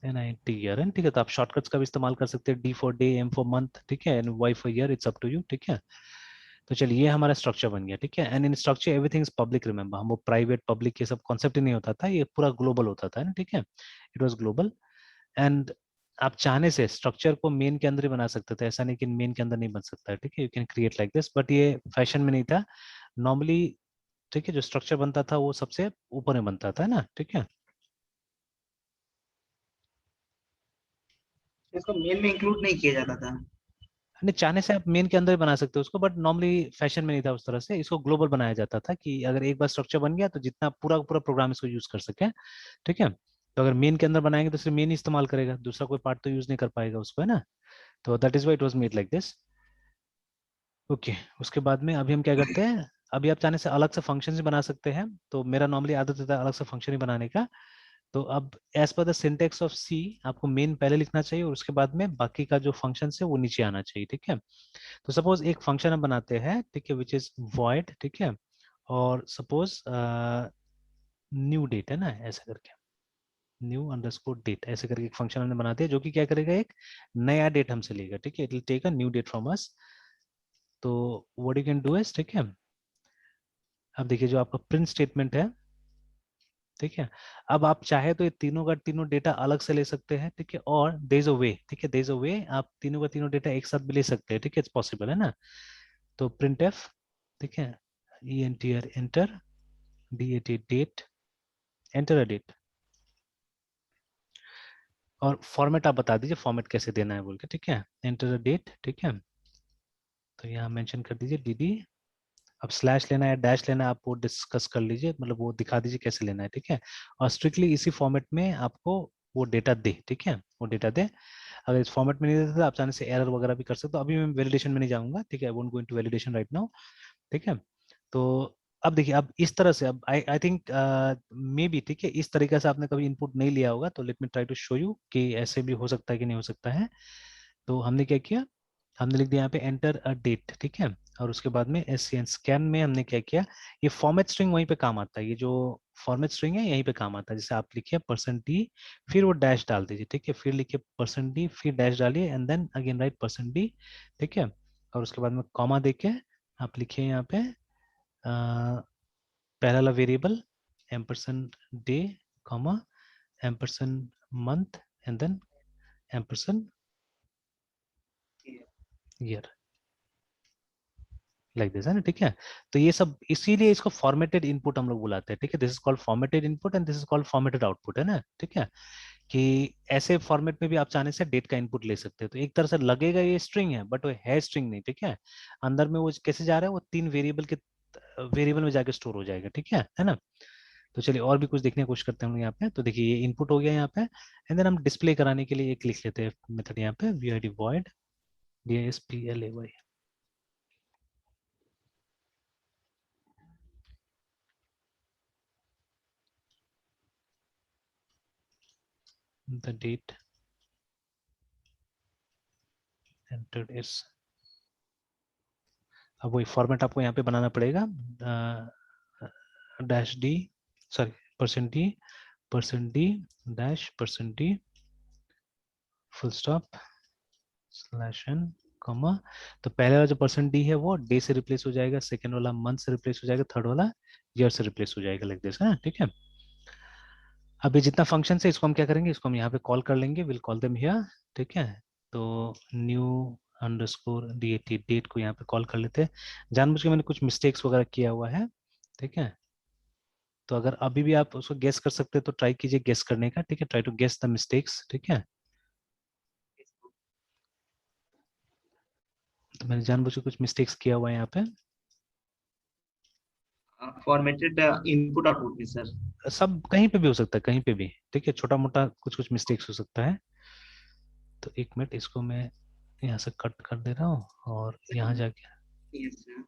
and I N T year, ठीक है। तो आप शॉर्टकट्स का भी इस्तेमाल कर सकते हैं, D for day, M for month, ठीक है, and Y for year, it's up to you, ठीक है। तो चलिए ये हमारा स्ट्रक्चर बन गया, ठीक है। And in structure everything is public, remember, हम वो प्राइवेट पब्लिक ये सब कॉन्सेप्ट ही नहीं होता था, ये पूरा ग्लोबल होता था ना, ठीक है, इट वाज ग्लोबल। एंड आप चाहने से स्ट्रक्चर को मेन के अंदर ही बना सकते थे, ऐसा नहीं कि मेन के अंदर नहीं बन सकता है, ठीक है, you can create like this, but ये फैशन में नहीं था नॉर्मली, ठीक है। जो स्ट्रक्चर बनता था वो सबसे ऊपर में बनता था ना, ठीक है। इसको मेल में इंक्लूड नहीं किया जाता था। नहीं, चाहने से आप मेन के अंदर ही बना सकते हो उसको, बट नॉर्मली फैशन में नहीं था उस तरह से, इसको ग्लोबल बनाया जाता था कि अगर एक बार स्ट्रक्चर बन गया तो जितना पूरा पूरा प्रोग्राम इसको यूज कर सके, ठीक है। तो अगर मेन के अंदर बनाएंगे तो सिर्फ मेन ही इस्तेमाल करेगा, दूसरा कोई पार्ट तो यूज नहीं कर पाएगा उसको, है ना। तो that is why it was made like this, okay. उसके बाद में अभी हम क्या करते हैं, अभी आप चाहने से अलग से फंक्शन भी बना सकते हैं, तो मेरा नॉर्मली आदत होता है अलग से फंक्शन ही बनाने का। तो अब as per the syntax of सी आपको मेन पहले लिखना चाहिए और उसके बाद में बाकी का जो फंक्शन है वो नीचे आना चाहिए, ठीक है। तो सपोज एक फंक्शन हम बनाते हैं, ठीक है, विच इज void, ठीक है। और सपोज न्यू डेट है ना, ऐसे करके न्यू अंडरस्कोर डेट ऐसे करके एक फंक्शन हमने बना दिया जो कि क्या करेगा, एक नया डेट हमसे लेगा, ठीक है, it will take a new date from us. तो what you can do is, ठीक है, अब देखिए जो आपका प्रिंट स्टेटमेंट है, ठीक है। अब आप चाहे तो ये तीनों का तीनों डेटा अलग से ले सकते हैं, ठीक है, और देयर इज अ वे, ठीक है, देयर इज अ वे आप तीनों का तीनों डेटा एक साथ भी ले सकते हैं, ठीक है, इट्स पॉसिबल, है ना। तो प्रिंट एफ, ठीक है, E N T R enter D A T date, enter a date, और फॉर्मेट आप बता दीजिए फॉर्मेट कैसे देना है बोल के, ठीक है, एंटर अ डेट, ठीक है। तो यहाँ मेंशन कर दीजिए डी डी, अब स्लैश लेना है डैश लेना है आप वो डिस्कस कर लीजिए, मतलब वो दिखा दीजिए कैसे लेना है, ठीक है। और स्ट्रिक्टली इसी फॉर्मेट में आपको वो डेटा दे, ठीक है, वो डेटा दे। अगर इस फॉर्मेट में नहीं देते तो आप चाहने से एरर वगैरह भी कर सकते हो, अभी मैं वैलिडेशन में नहीं जाऊंगा, ठीक है, I won't go into validation right now, ठीक है। तो अब देखिए, अब इस तरह से अब आई आई थिंक मे बी, ठीक है, इस तरीके से आपने कभी इनपुट नहीं लिया होगा, तो let me try to show you कि ऐसे भी हो सकता है कि नहीं हो सकता है। तो हमने क्या किया, हमने लिख दिया यहाँ पे एंटर अ डेट, ठीक है। और उसके बाद में एससीएन स्कैन में हमने क्या किया, ये फॉर्मेट स्ट्रिंग वहीं पे काम आता है, ये जो फॉर्मेट स्ट्रिंग है यहीं पे काम आता है, जैसे आप लिखिए परसेंट डी, फिर वो डैश डाल दीजिए, ठीक है, फिर लिखिए परसेंट डी, फिर डैश डालिए and then again write percent D, ठीक है। और उसके बाद में कॉमा देके आप लिखिए यहाँ पे पहला वाला variable ampersand day, comma, ampersand month, and then ampersand year, like this है ना, ठीक है। तो ये सब इसीलिए इसको फॉर्मेटेड इनपुट हम लोग बुलाते हैं, ठीक है। This is called formatted input and this is called formatted output, है ना, ठीक है। कि ऐसे फॉर्मेट में भी आप चाहने से डेट का इनपुट ले सकते हो, तो एक तरह से लगेगा ये स्ट्रिंग है बट वो है स्ट्रिंग नहीं, ठीक है। अंदर में वो कैसे जा रहा है, वो 3 वेरिएबल में जाके स्टोर हो जाएगा, ठीक है ना। तो चलिए और भी कुछ देखने की कोशिश करते हैं हम लोग यहाँ पे। तो देखिए ये इनपुट हो गया यहाँ पे, एंड देन हम डिस्प्ले कराने के लिए एक लिख लेते हैं मेथड यहाँ पे, vid void display, the date entered is, अब वही फॉर्मेट आपको यहाँ पे बनाना पड़ेगा, dash D, sorry percent D dash percent D full stop slash N comma. तो पहले वाला जो परसेंट डी है वो डे से रिप्लेस हो जाएगा, सेकेंड वाला मंथ से रिप्लेस हो जाएगा, थर्ड वाला ईयर से रिप्लेस हो जाएगा, लाइक दिस, है, ठीक है। अभी जितना फंक्शन है इसको हम क्या करेंगे, इसको हम यहाँ पे कॉल कर लेंगे, विल कॉल देम हियर, ठीक है। तो न्यू अंडरस्कोर डेट, डेट को यहाँ पे कॉल कर लेते हैं। जानबूझ के मैंने कुछ मिस्टेक्स वगैरह किया हुआ है, ठीक है। तो अगर अभी भी आप उसको गेस कर सकते हैं तो ट्राई कीजिए गेस करने का, ठीक है, try to guess the mistakes, ठीक है। तो मैंने जानबूझ के कुछ मिस्टेक्स किया हुआ है यहाँ पे, फॉर्मेटेड इनपुट आउटपुट में सर। सब कहीं पे भी हो सकता है, कहीं पे भी, ठीक है, छोटा मोटा कुछ कुछ मिस्टेक्स हो सकता है। तो एक मिनट, इसको मैं यहाँ से कट कर दे रहा हूँ और यहाँ जाके यस सर।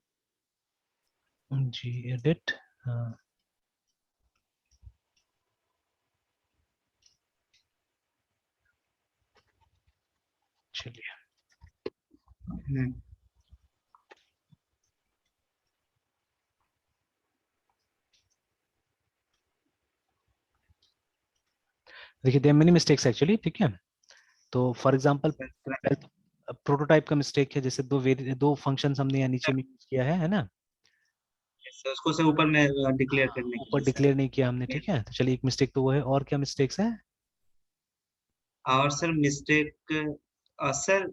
जी एडिट, चलिए देखिए देयर मेनी मिस्टेक्स एक्चुअली, ठीक है। तो फॉर एग्जांपल प्रोटोटाइप का मिस्टेक है, जैसे दो फंक्शंस हमने यहाँ नीचे में यूज किया है ना, सर उसको से ऊपर में डिक्लेयर हाँ, करने के ऊपर लिए सर। डिक्लेयर नहीं किया हमने, ठीक है। तो चलिए एक मिस्टेक तो वो है, और क्या मिस्टेक्स है। और सर मिस्टेक सर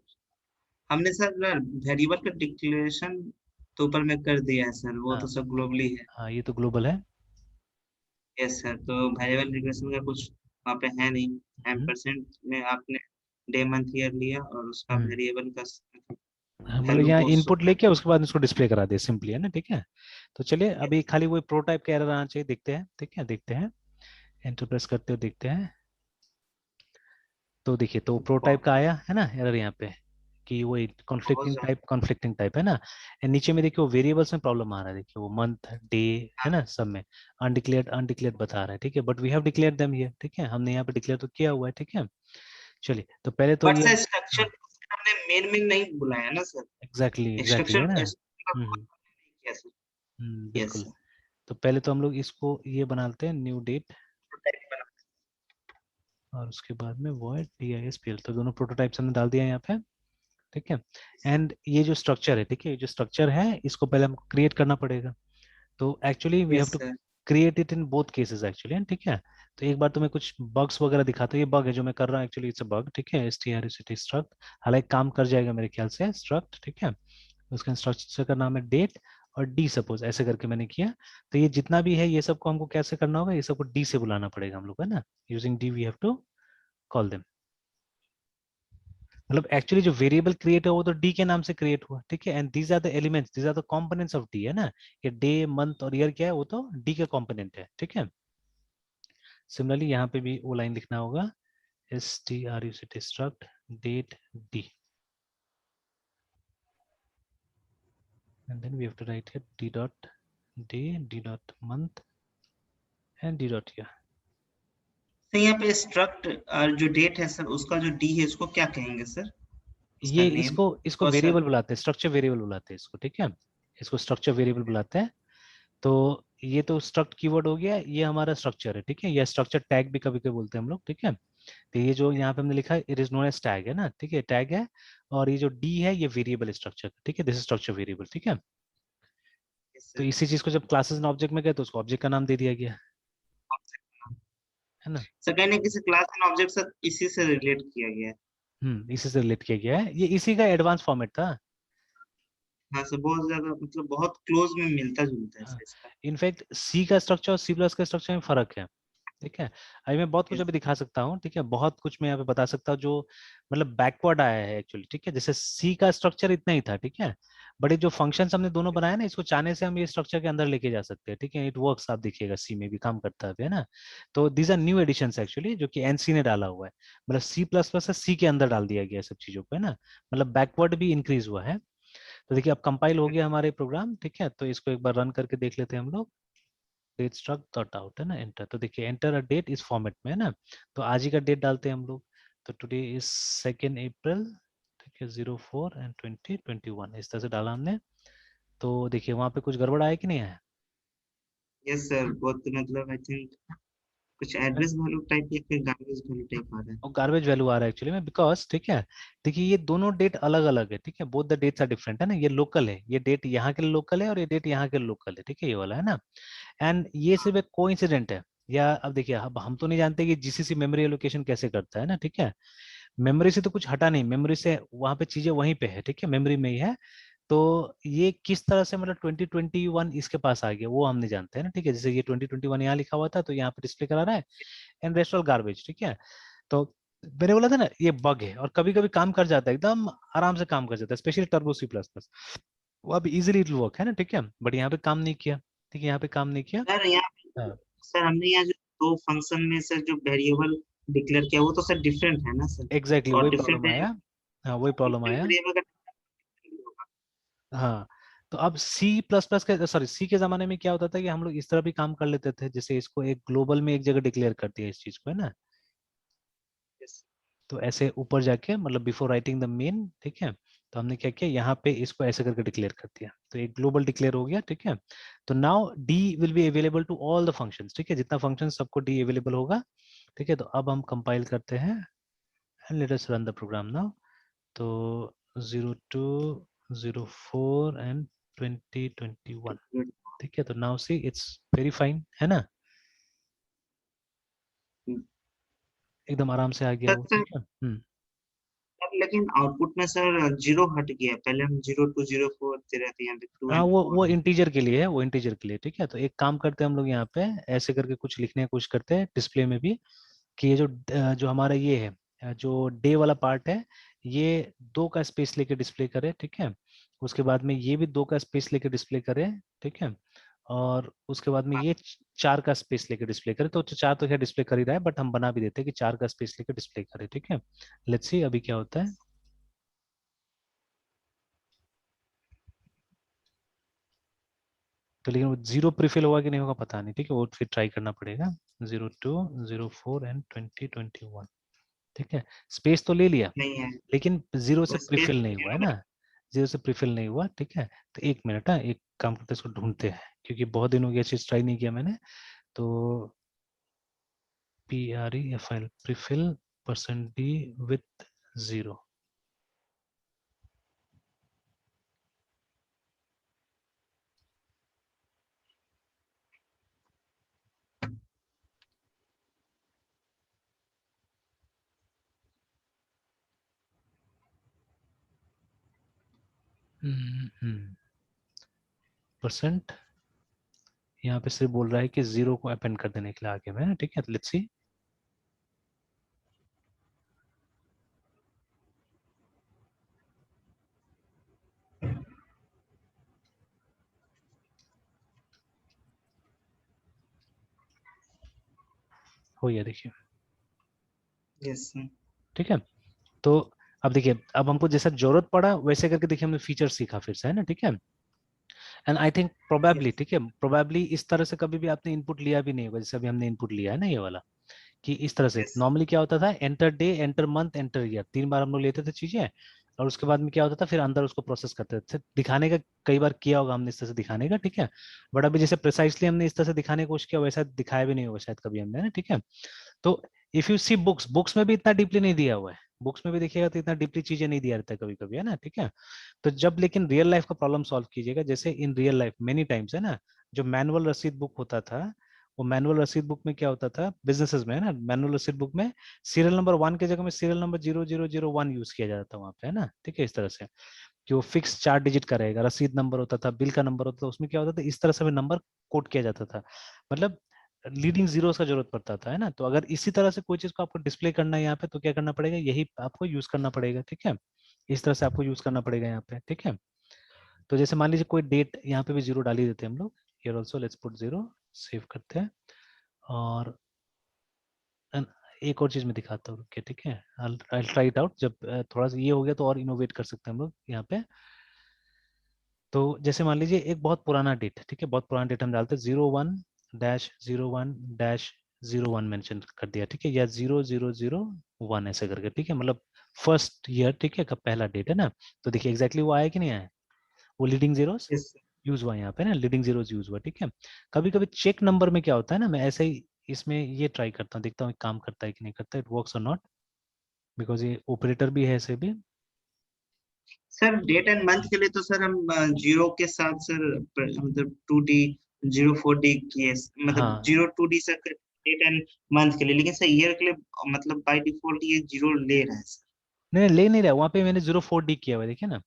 हमने सर वेरिएबल का डिक्लेरेशन तो ऊपर में कर दिया है सर, वो तो हाँ सब ग्लोबली है। हाँ, ये तो ग्लोबल है। यस सर, तो वेरिएबल डिक्लेरेशन का कुछ वहाँ पे है नहीं। हम्म, एम्परसेंड में आपने डे मंथ ईयर लिया और उसका हम्म। वेरिएबल का हाँ, मतलब वैल्यू यहाँ को इनपुट लेके उसके बाद इसको डिस्प्ले करा दिया सिंपली, है ना, ठीक है। तो चलिए अभी yes, खाली वो प्रोटोटाइप का एरर आना चाहिए, देखते हैं, ठीक है, देखते हैं, एंटर प्रेस करते हुए देखते हैं। तो देखिए तो प्रोटोटाइप बहुत का आया है ना एरर यहाँ पे, कि वो बहुत कॉन्फ्लिक्टिंग टाइप है ना। एंड नीचे में देखिए वो वेरिएबल्स में प्रॉब्लम आ रहा है, देखिए वो मंथ डे है ज्यादा। ना, सब में अनडिक्लेयर्ड बता रहा है, ठीक है, but we have declared them here, ठीक है, हमने यहाँ पे डिक्लेयर तो किया हुआ है, ठीक है। चलिए तो पहले तो बट ये, सर स्ट्रक्चर हाँ हमने मेन में नहीं बुलाया ना सर। एग्जैक्टली है स्ट्रक्चर ना। का किया सर। यस बिल्कुल। सर। तो पहले तो हम लोग इसको ये बना लेते हैं न्यू डेट, और उसके बाद में void displ, तो दोनों प्रोटोटाइप्स हमने डाल दिया यहाँ पे, ठीक है। एंड ये जो स्ट्रक्चर है, ठीक है, ये जो स्ट्रक्चर है इसको पहले हमको क्रिएट करना पड़ेगा। तो actually we have yes to sir. Create it in both cases actually, ठीक है। तो एक बार तो मैं कुछ बग्स वगैरह दिखाता हूँ, ये बग है जो मैं कर रहा हूँ, एक्चुअली इट्स अ बग, ठीक है, strct स्ट्रक्ट, हालांकि काम कर जाएगा मेरे ख्याल से स्ट्रक्ट, ठीक है। उसका स्ट्रक्चर का नाम है डेट और डी, सपोज ऐसे करके मैंने किया। तो ये जितना भी है ये सबको हमको कैसे करना होगा, ये सबको डी से बुलाना पड़ेगा हम लोग, है ना, using D we have to call them. मतलब एक्चुअली जो वेरिएबल क्रिएट हुआ वो तो डी के नाम से क्रिएट हुआ, ठीक है, and these are the elements, these are the components of D, है ना। ये डे मंथ और ईयर क्या है, वो तो डी का कंपोनेंट है, ठीक है। सिमिलरली यहाँ पे भी वो लाइन लिखना होगा, struct struct date d, and then we have to write here d dot day, d dot month, and d dot year. तो यहाँ पे स्ट्रक्ट और जो डेट है सर उसका जो डी है उसको क्या कहेंगे सर, उसका ये नेम। इसको इसको और सर वेरिएबल बुलाते हैं, स्ट्रक्चर वेरिएबल बुलाते हैं इसको, ठीक है, इसको स्ट्रक्चर वेरिएबल बुलाते हैं। तो ये तो स्ट्रक्ट कीवर्ड हो गया, ये हमारा स्ट्रक्चर है, ठीक है, या स्ट्रक्चर टैग भी कभी कभी बोलते हैं हम लोग, ठीक है। तो ये जो यहाँ पे हमने लिखा है it is known as tag, है ना, ठीक है, टैग है। और ये जो डी है ये वेरिएबल स्ट्रक्चर, ठीक है, दिस इज स्ट्रक्चर वेरिएबल, ठीक है। yes, तो सर। इसी चीज को जब क्लासेस एंड ऑब्जेक्ट में गए तो उसको ऑब्जेक्ट का नाम दे दिया गया, है ना। सर कहीं ना किसी क्लास एंड ऑब्जेक्ट से इसी से रिलेट किया गया है। इसी से रिलेट किया गया है, ये इसी का एडवांस फॉर्मेट था। हाँ सर, बहुत ज्यादा मतलब बहुत क्लोज में मिलता जुलता है हाँ, सर इसका। इनफैक्ट सी का स्ट्रक्चर और सी प्लस का स्ट्रक्चर में फर्क है। ठीक है, अभी मैं बहुत कुछ Yes. अभी दिखा सकता हूँ, ठीक है, बहुत कुछ मैं यहाँ पे बता सकता हूँ जो मतलब बैकवर्ड आया है एक्चुअली। ठीक है, जैसे सी का स्ट्रक्चर इतना ही था, ठीक है, बट ये जो फंक्शंस हमने दोनों बनाए ना, इसको चाहने से हम ये स्ट्रक्चर के अंदर लेके जा सकते हैं। ठीक है, इट वर्क्स, आप देखिएगा सी में भी काम करता है ना। तो these are new additions actually, जो कि एनसी ने डाला हुआ है, मतलब सी प्लस प्लस है, सी के अंदर डाल दिया गया है सब चीजों को, है ना, मतलब बैकवर्ड भी इंक्रीज हुआ है। तो देखिए अब कंपाइल हो गया हमारे प्रोग्राम। ठीक है, तो इसको एक बार रन करके देख लेते हैं हम लोग। डेट स्ट्रक डॉट आउट है ना, एंटर। तो देखिए एंटर अ डेट इस फॉर्मेट में है ना, तो आज ही का डेट डालते हैं हम लोग। तो टुडे इज 2 अप्रैल, ठीक है, 04 and 2021 इस तरह से डाला हमने। तो देखिए वहां पे कुछ गड़बड़ आया कि नहीं आया। यस सर, बहुत मतलब आई थिंक कुछ एड्रेस वैल्यू टाइप या फिर गार्बेज वैल्यू टाइप आ रहा है। और गार्बेज वैल्यू आ रहा है एक्चुअली में, बिकॉज ठीक है, देखिए ये दोनों डेट अलग अलग है। ठीक है, both the dates are different है ना, ये लोकल है, ये डेट यहाँ के लिए लोकल है और ये डेट यहाँ के लिए लोकल है। ठीक है, ये वाला है ना। एंड ये सिर्फ एक कोइंसिडेंट है, या अब देखिए अब हम तो नहीं जानते कि जीसीसी मेमोरी एलोकेशन कैसे करता है ना। ठीक है, मेमोरी से तो कुछ हटा नहीं, मेमोरी से वहां पे चीजें वहीं पे है, ठीक है, मेमोरी में ही है। तो ये किस तरह से मतलब 2021 इसके पास आ गया वो हम नहीं जानते हैं ना। ठीक है, जैसे ये 2021 यहाँ लिखा हुआ था तो यहाँ पे डिस्प्ले करा रहा है, एंड रेस्ट ऑल गार्बेज। ठीक है, तो मैंने बोला था ना ये बग है, और कभी कभी काम कर जाता है, एकदम आराम से काम कर जाता है, specially Turbo C plus plus, वो अब इजिली इट वर्क है ना। ठीक है, बट यहाँ पे काम नहीं किया। ठीक है, यहाँ पे काम नहीं किया। सर यहाँ हाँ, सर हमने यहाँ जो दो फंक्शन में सर जो वेरिएबल डिक्लेयर किया वो तो सर डिफरेंट है ना सर। एग्जैक्टली और वही डिफरेंट प्रॉब्लम आया। हाँ वही प्रॉब्लम आया। वेरिएबल का हाँ, तो अब सी प्लस प्लस के, सॉरी, सी के जमाने में क्या होता था कि हम लोग इस तरह भी काम कर लेते थे, जैसे इसको एक ग्लोबल में एक जगह डिक्लेयर कर दिया इस चीज को, है ना। तो ऐसे ऊपर जाके मतलब बिफोर राइटिंग द मेन, ठीक है, तो हमने क्या किया यहाँ पे इसको ऐसे करके डिक्लेयर कर दिया, तो एक ग्लोबल डिक्लेयर हो गया। ठीक है, तो now D will be available to all the functions. ठीक है, जितना फंक्शन सबको डी अवेलेबल होगा। ठीक है, तो अब हम कंपाइल करते हैं and let us run the program now. तो 02 04 and 2021। ठीक है, तो now see it's very fine, है ना, एकदम आराम से आ गया वो। सर ठीक है। लेकिन आउटपुट में सर जीरो हट गया। पहले हम 02 04 दे रहे थे, यहाँ पे 2 हाँ, एंड वो 4 है। इंटीजर के लिए है, वो इंटीजर के लिए। ठीक है, तो एक काम करते हैं हम लोग यहाँ पे ऐसे करके कुछ लिखने की कोशिश करते हैं डिस्प्ले में भी, कि ये जो हमारा ये है, जो डे वाला पार्ट है, ये 2 का स्पेस लेके डिस्प्ले करे। ठीक है, उसके बाद में ये भी 2 का स्पेस लेके डिस्प्ले करे। ठीक है, और उसके बाद में हाँ, ये 4 का स्पेस लेके डिस्प्ले करे। तो 4 तो क्या डिस्प्ले कर ही रहा है, बट हम बना भी देते हैं कि 4 का स्पेस लेके डिस्प्ले करे। ठीक है, लेट्स सी अभी क्या होता है। तो लेकिन वो जीरो प्रीफिल होगा कि नहीं होगा पता नहीं। ठीक है, वो फिर ट्राई करना पड़ेगा। 02 04 and 2021। ठीक है, स्पेस तो ले लिया, नहीं है। लेकिन जीरो से बस स्पेस प्रीफिल नहीं हुआ है ना, जीरो से प्रीफिल नहीं हुआ। ठीक है, तो एक मिनट, हाँ एक काम करते हैं, इसको ढूंढते हैं, क्योंकि बहुत दिन हो गया चीज ट्राई नहीं किया मैंने। तो PREFIL prefill %d with 0। Percent, यहाँ पे सिर्फ बोल रहा है कि 0 को अपेंड कर देने के लिए आगे में। ठीक है, लेट्स सी। हो गया, देखिए। Yes sir. ठीक है, तो अब देखिए, अब हमको जैसा जरूरत पड़ा वैसे करके देखिए हमने फीचर सीखा फिर से, है ना। ठीक है, and I think probably, yes. ठीक है, प्रोबेबली इस तरह से कभी भी आपने इनपुट लिया भी नहीं होगा, जैसे अभी हमने इनपुट लिया है ना ये वाला, कि इस तरह से यस। नॉर्मली क्या होता था, enter day, enter month, enter year, 3 बार हम लोग लेते थे चीजें, और उसके बाद में क्या होता था, फिर अंदर उसको प्रोसेस करते थे दिखाने का। कई बार किया होगा हमने इस तरह से दिखाने का। ठीक है, बट अभी जैसे प्रिसाइसली हमने इस तरह से दिखाने की कोशिश किया, वैसा दिखाया भी नहीं होगा शायद कभी हमने, है ना। ठीक है, तो if you see books, books में भी इतना डीपली नहीं दिया हुआ है, बुक्स में भी देखिएगा तो इतना डीपली चीजें नहीं दिया रहता कभी कभी, है ना। ठीक है, तो जब लेकिन रियल लाइफ का प्रॉब्लम सॉल्व कीजिएगा, जैसे इन रियल लाइफ मेनी टाइम्स, है ना, जो मैनुअल रसीद बुक होता था वो मैनुअल रसीद बुक में क्या होता था, बिजनेसेस में है ना, मैनुअल रसीद बुक में सीरियल नंबर 1 की जगह में सीरियल नंबर 0001 यूज किया जाता था वहां पे, है ना, ठीक है, इस तरह से कि वो फिक्स 4 डिजिट का रहेगा, रसीद नंबर होता था, बिल का नंबर होता था, उसमें क्या होता था, इस तरह से नंबर कोड किया जाता था, मतलब लीडिंग जीरोस का जरूरत पड़ता था, है ना। तो अगर इसी तरह से कोई चीज को आपको डिस्प्ले करना है यहाँ पे, तो क्या करना पड़ेगा, यही आपको यूज करना पड़ेगा, ठीक है, इस तरह से आपको यूज करना पड़ेगा यहाँ पे, ठीक है। तो जैसे मान लीजिए कोई डेट यहाँ पे भी जीरो डाल ही देते हैं हम लोग, here also let's put zero, save करते हैं। और एक और चीज मैं दिखाता हूँ, रुकिए, ठीक है, आई ट्राई इट आउट, जब थोड़ा सा ये हो गया तो और इनोवेट कर सकते हैं हम लोग यहाँ पे। तो जैसे मान लीजिए एक बहुत पुराना डेट, ठीक है, बहुत पुराना डेट हम डालते हैं, 01-01-01 मेंशन कर दिया, ठीक है, या 0001 ऐसे करके, ठीक है, मतलब फर्स्ट ईयर, ठीक है, का पहला डेट है ना। तो देखिए एग्जैक्टली वो आया कि नहीं आया, वो leading zeros yes sir. Use हुआ यहाँ पे ना, लीडिंग जीरोस यूज हुआ, ठीक है। कभी कभी चेक नंबर में क्या होता है ना, मैं ऐसे ही इसमें ये ट्राई करता हूँ, देखता हूँ काम करता है कि नहीं करता, इट वर्क्स और नॉट, बिकॉज ये ऑपरेटर भी है ऐसे भी। सर डेट एंड मंथ के लिए तो सर हम जीरो के साथ सर मतलब 2D 04D किए, मतलब हाँ 02D sir date and month के लिए, लेकिन सर ईयर के लिए मतलब बाय डिफॉल्ट ये जीरो ले रहा है सर। नहीं ले नहीं रहा, वहाँ पे मैंने 04D किया हुआ है, देखिए ना, आई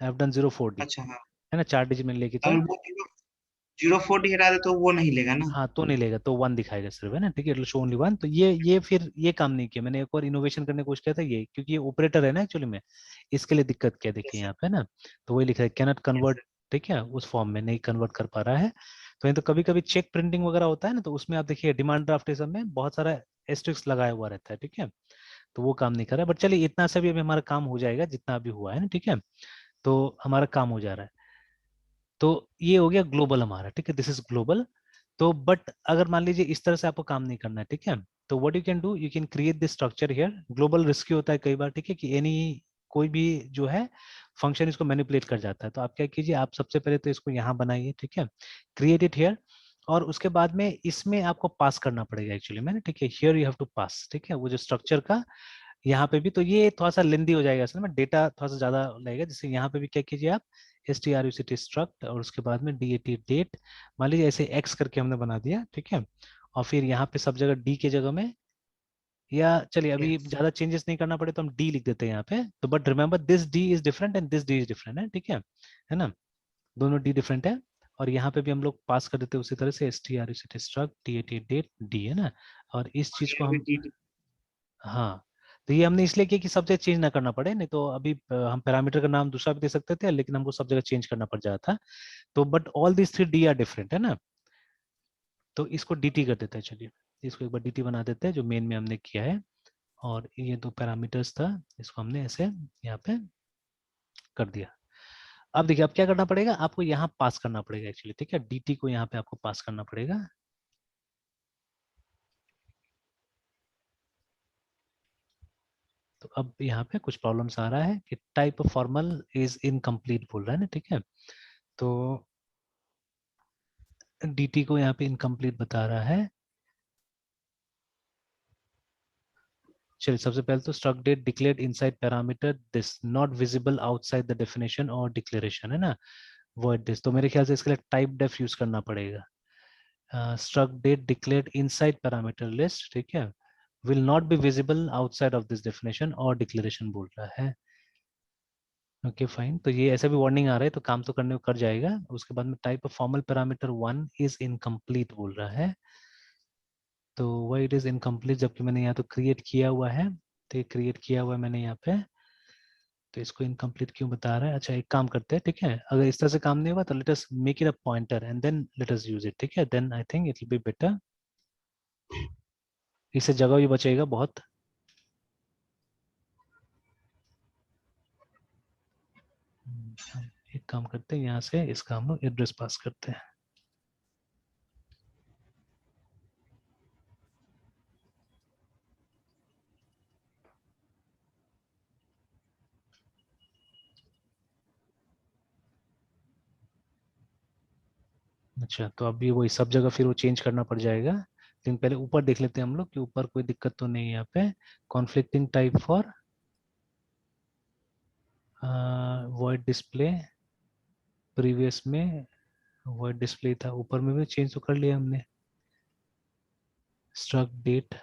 हैव डन 04D, अच्छा हाँ। है ना, 4 डिजिट मैंने लेके अगर चला। वो 04D हटा दे तो वो नहीं लेगा ना। हाँ तो नहीं लेगा, तो 1 दिखाएगा सिर्फ, है ना, ठीक है, शो ओनली 1। तो ये फिर ये काम नहीं किया मैंने, एक और इनोवेशन करने की कोशिश किया था ये, क्योंकि ये ऑपरेटर है ना एक्चुअली में, इसके लिए दिक्कत क्या देखिए यस यहाँ पे ना, तो वही लिखा है कैनॉट यस कन्वर्ट, सर। ठीक है, उस फॉर्म में नहीं कन्वर्ट कर पा रहा है। तो ये तो कभी कभी चेक प्रिंटिंग वगैरह होता है ना, तो उसमें आप देखिए डिमांड ड्राफ्ट सब में बहुत सारा एस्ट्रिक्स लगाया हुआ रहता है, ठीक है, तो वो काम नहीं कर रहा है, बट चलिए इतना सा भी अभी हमारा काम हो जाएगा, जितना अभी हुआ है ना, ठीक है, तो हमारा काम हो जा रहा है। तो ये हो गया ग्लोबल हमारा, ठीक है, दिस इज ग्लोबल। तो बट अगर मान लीजिए इस तरह से आपको काम नहीं करना है, ठीक है, तो what you can do, you can create this structure here, global risky होता है कई बार, ठीक है, कि एनी कोई भी जो है फंक्शन इसको मैनिपुलेट कर जाता है, तो आप क्या कीजिए, आप सबसे पहले तो इसको यहाँ बनाइए, ठीक है, क्रिएट इट हियर, और उसके बाद में इसमें आपको पास करना पड़ेगा एक्चुअली में, ठीक है, हियर यू हैव टू पास, ठीक है, वो जो स्ट्रक्चर का यहाँ पे भी, तो ये थोड़ा सा लेंदी हो जाएगा असल में, डेटा थोड़ा सा ज्यादा लगेगा, जैसे यहाँ पे भी क्या कीजिए आप, struct स्ट्रक्ट, और उसके बाद में dat डेट, मान लीजिए ऐसे x करके हमने बना दिया, ठीक है, और फिर यहाँ पे सब जगह d के जगह में, या चलिए अभी यस ज्यादा चेंजेस नहीं करना पड़े तो हम d लिख देते हैं यहाँ पे, तो but remember this d is different and this d is different, है, ठीक है ना, दोनों d डिफरेंट है। और यहाँ पे भी हम लोग पास कर देते हैं उसी तरह से struct dat डेट d, है ना, और इस और चीज को यहाँ पे हम, DT। हाँ, तो ये हमने इसलिए किया कि सब जगह चेंज ना करना पड़े, नहीं तो अभी हम पैरामीटर का नाम दूसरा भी दे सकते थे, लेकिन हमको सब जगह चेंज करना पड़ जाता था। तो but all this three D R different, है ना, तो इसको dt कर देते हैं, चलिए इसको एक बार dt बना देते हैं जो मेन में हमने किया है, और ये दो पैरामीटर्स था, इसको हमने ऐसे यहाँ पे कर दिया। अब देखिए अब क्या करना पड़ेगा, आपको यहाँ पास करना पड़ेगा एक्चुअली, ठीक है, dt को यहाँ पे आपको पास करना पड़ेगा। तो अब यहाँ पे कुछ प्रॉब्लम्स आ रहा है कि टाइप फॉर्मल इज इनकम्प्लीट बोल रहा है ना, ठीक है, तो dt को यहाँ पे इनकम्प्लीट बता रहा है। चलिए सबसे पहले तो struct date declared inside parameter this not visible outside the definition और डिक्लेरेशन, है ना, वर्ड दिस, तो मेरे ख्याल से इसके लिए टाइप डेफ यूज करना पड़ेगा। Struct date declared inside parameter list, ठीक है, will not be visible outside of this definition और डिक्लेरेशन बोल रहा है। ओके फाइन, तो ये ऐसा भी वार्निंग आ रहा है, तो काम तो करने को कर जाएगा। उसके बाद में type of formal parameter 1 is incomplete बोल रहा है, तो वाई इट इज इनकम्प्लीट, जबकि मैंने यहाँ तो क्रिएट किया हुआ है, तो क्रिएट किया हुआ है मैंने यहाँ पे, तो इसको इनकम्प्लीट क्यों बता रहा है। अच्छा एक काम करते हैं, ठीक है, अगर इस तरह से काम नहीं हुआ तो let us make it a pointer and then let us use it, ठीक है, then I think it will be better, इससे जगह भी बचेगा बहुत। हम एक काम करते हैं, यहाँ से इसका हम लोग एड्रेस पास करते हैं। अच्छा तो अभी वही सब जगह फिर वो चेंज करना पड़ जाएगा, लेकिन पहले ऊपर देख लेते हैं हम लोग कि ऊपर कोई दिक्कत तो नहीं है यहाँ पे। Conflicting type for void display, previous में वॉइड डिस्प्ले था, ऊपर में भी चेंज तो कर लिया हमने। Struct date,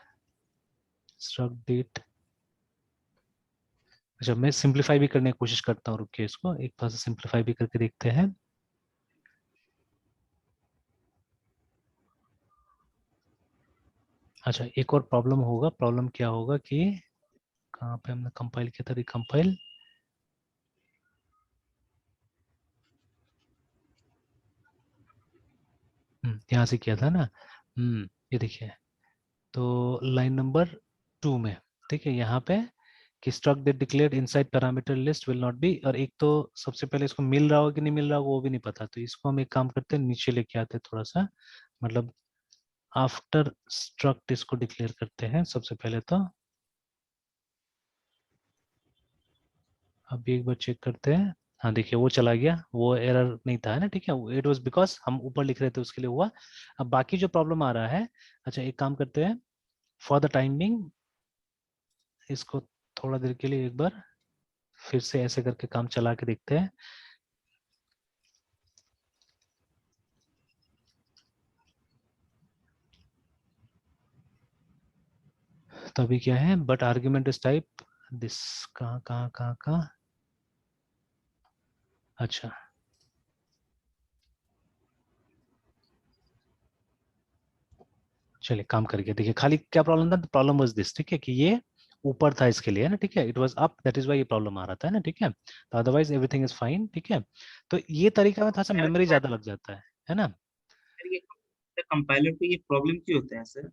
struct date. अच्छा, मैं सिंप्लीफाई भी करने की कोशिश करता हूँ, रुकिए इसको एक बार सिंप्लीफाई भी करके देखते हैं। अच्छा, एक और प्रॉब्लम होगा। प्रॉब्लम क्या होगा कि कहाँ पे हमने कंपाइल किया था, रिकंपाइल। यहाँ से किया था ना। ये देखिए, तो लाइन नंबर 2 में, ठीक है, यहाँ पे कि struct date declared inside parameter list will not be, और एक तो सबसे पहले इसको मिल रहा होगा कि नहीं मिल रहा होगा वो भी नहीं पता, तो इसको हम एक काम करते हैं, नीचे लेके आते हैं थोड़ा सा, मतलब आफ्टर स्ट्रक्ट इसको डिक्लेयर करते हैं सबसे पहले तो। अब एक बार चेक करते हैं। हाँ देखिए, वो चला गया, वो एरर नहीं था, है ना, ठीक है, इट वाज बिकॉज हम ऊपर लिख रहे थे उसके लिए हुआ। अब बाकी जो प्रॉब्लम आ रहा है, अच्छा एक काम करते हैं, फॉर द टाइमिंग इसको थोड़ा देर के लिए एक बार फिर से ऐसे करके काम चला के देखते हैं। तो अभी क्या है, but argument is type this, कहाँ कहाँ कहाँ कहाँ, अच्छा चलिए काम कर गया। देखिए खाली क्या प्रॉब्लम था, प्रॉब्लम वाज दिस, ठीक है, कि ये ऊपर था इसके लिए, है ना, ठीक है, it was up, that is why ये प्रॉब्लम आ रहा था, है ना, ठीक है, तो अदरवाइज एवरीथिंग इज फाइन, ठीक है। तो ये तरीका में थोड़ा सा मेमोरी ज्यादा लग जाता है ना। सर ये कंपाइलर को ये प्रॉब्लम क्यों होता है सर?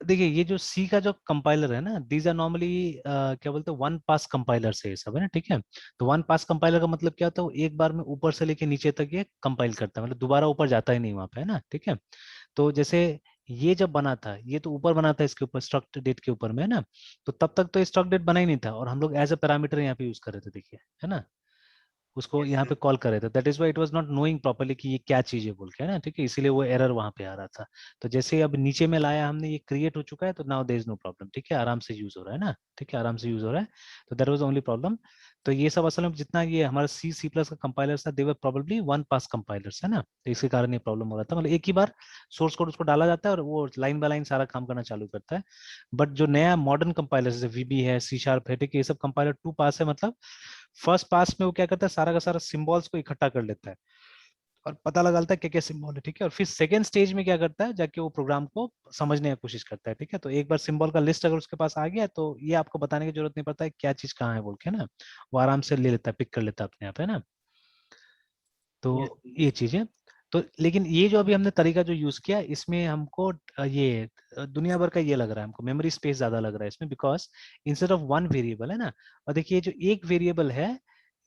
देखिए ये जो सी का जो कंपाइलर है ना, दीज आर नॉर्मली क्या बोलते हैं, वन पास कंपाइलर से ये सब, है ना, ठीक है। तो वन पास कंपाइलर का मतलब क्या होता है, वो एक बार में ऊपर से लेके नीचे तक ये कंपाइल करता है, मतलब दोबारा ऊपर जाता ही नहीं वहां पे, है ना, ठीक है। तो जैसे ये जब बना था, ये तो ऊपर बना था इसके ऊपर स्ट्रक्ट डेट के ऊपर में, है ना, तो तब तक तो स्ट्रक्ट डेट बना ही नहीं था, और हम लोग एज अ पैरामीटर यहाँ पे यूज कर रहे थे, देखिए, है ना, उसको यस यहाँ पे सर। कॉल कर रहे थे, that is why it was not knowing properly कि ये क्या चीज है बोल के, है ना, ठीक है, इसीलिए वो एरर वहां पे आ रहा था। तो जैसे ही अब नीचे में लाया हमने, ये क्रिएट हो चुका है, तो now there is no problem, ठीक है, आराम से यूज हो रहा है ना, ठीक है, आराम से यूज हो रहा है। तो दैट वाज ओनली प्रॉब्लम। तो ये सब असल में जितना ये हमारा सी सी प्लस का कंपाइलर्स था, दे वर प्रोबेबली वन पास कंपाइलर्स, है ना, तो इसके कारण ये प्रॉब्लम हो रहा था, मतलब एक ही बार सोर्स कोड उसको डाला जाता है और वो लाइन बाय लाइन सारा काम करना चालू करता है। बट जो नया मॉडर्न कंपाइलर जैसे वीबी है, सी शार्प है, ठीक है, ये सब कंपाइलर टू पास है, मतलब फर्स्ट पास में वो क्या करता है, सारा का सारा सिंबल्स को इकट्ठा कर लेता है और पता लगा लेता है क्या क्या सिंबल है, ठीक है, और फिर सेकेंड स्टेज में क्या करता है, जाके वो प्रोग्राम को समझने की कोशिश करता है, ठीक है। तो एक बार सिंबल का लिस्ट अगर उसके पास आ गया, तो ये आपको बताने की जरूरत नहीं पड़ता है क्या चीज कहाँ है बोल के ना, वो आराम से ले लेता है, पिक कर लेता है अपने आप, है ना। यस तो सर। ये चीज है। तो लेकिन ये जो अभी हमने तरीका जो यूज किया, इसमें हमको ये दुनिया भर का ये लग रहा है हमको, मेमोरी स्पेस ज्यादा लग रहा है इसमें, because instead of one variable, है ना, और देखिए जो एक वेरिएबल है,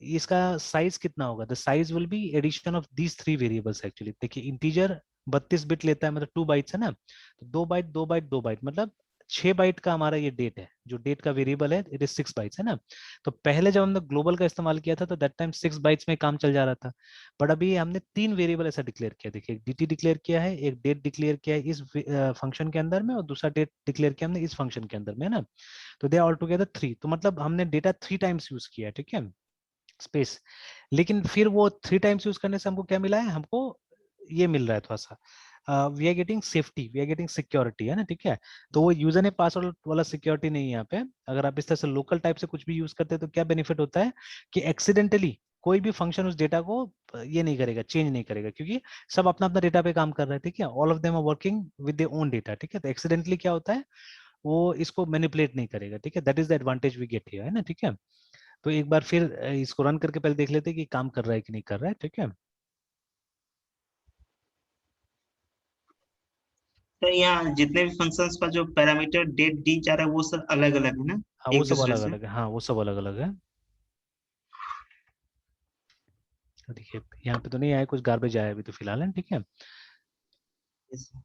इसका साइज कितना होगा, the size will be addition of these three variables actually. देखिए इंटीजर 32 बिट लेता है, मतलब 2 बाइट्स, है ना, तो 2 बाइट 2 बाइट 2 बाइट, मतलब 6 बाइट का हमारा ये डेट है, जो डेट का वेरिएबल है, इट इज 6 बाइट्स, है ना। तो पहले जब हमने ग्लोबल का इस्तेमाल किया था, तो दैट टाइम 6 बाइट्स में काम चल जा रहा था। बट अभी हमने तीन वेरिएबल ऐसा डिक्लेयर किया, देखिए एक dt डिक्लेयर किया है, एक डेट डिक्लेयर किया है इस फंक्शन के अंदर में, और दूसरा डेट डिक्लेयर किया हमने इस फंक्शन के अंदर में, है ना। तो दे ऑल टुगेदर 3, तो मतलब हमने डेटा 3 टाइम्स यूज किया है, ठीक है, स्पेस। लेकिन फिर वो 3 टाइम्स यूज करने से हमको क्या मिला है, हमको ये मिल रहा है थोड़ा सा, we are getting safety, we are getting security, है ना, ठीक है। तो वो यूजर ने पासवर्ड वाला सिक्योरिटी नहीं है यहाँ पे। अगर आप इस तरह से लोकल टाइप से कुछ भी यूज करते हैं, तो क्या बेनिफिट होता है कि एक्सीडेंटली कोई भी फंक्शन उस डेटा को ये नहीं करेगा, चेंज नहीं करेगा, क्योंकि सब अपना अपना डेटा पे काम कर रहे हैं, ठीक है, all of them are working with their own data, ठीक है। तो एक्सीडेंटली क्या होता है, वो इसको मैनिपुलेट नहीं करेगा, ठीक है, that is the advantage we get here, है ना, ठीक है। तो एक बार फिर इसको रन करके पहले देख लेते हैं कि काम कर रहा है कि नहीं कर रहा है, ठीक है। तो यहाँ जितने भी फंक्शंस का जो पैरामीटर डेट दी जा रहा है वो सब अलग अलग है ना, हाँ वो एक सब दूसरे अलग से? अलग है, हाँ वो सब अलग अलग है। तो देखिए यहाँ पे तो नहीं आया कुछ, गार्बेज आया अभी तो फिलहाल है, ठीक है। Yes, sir।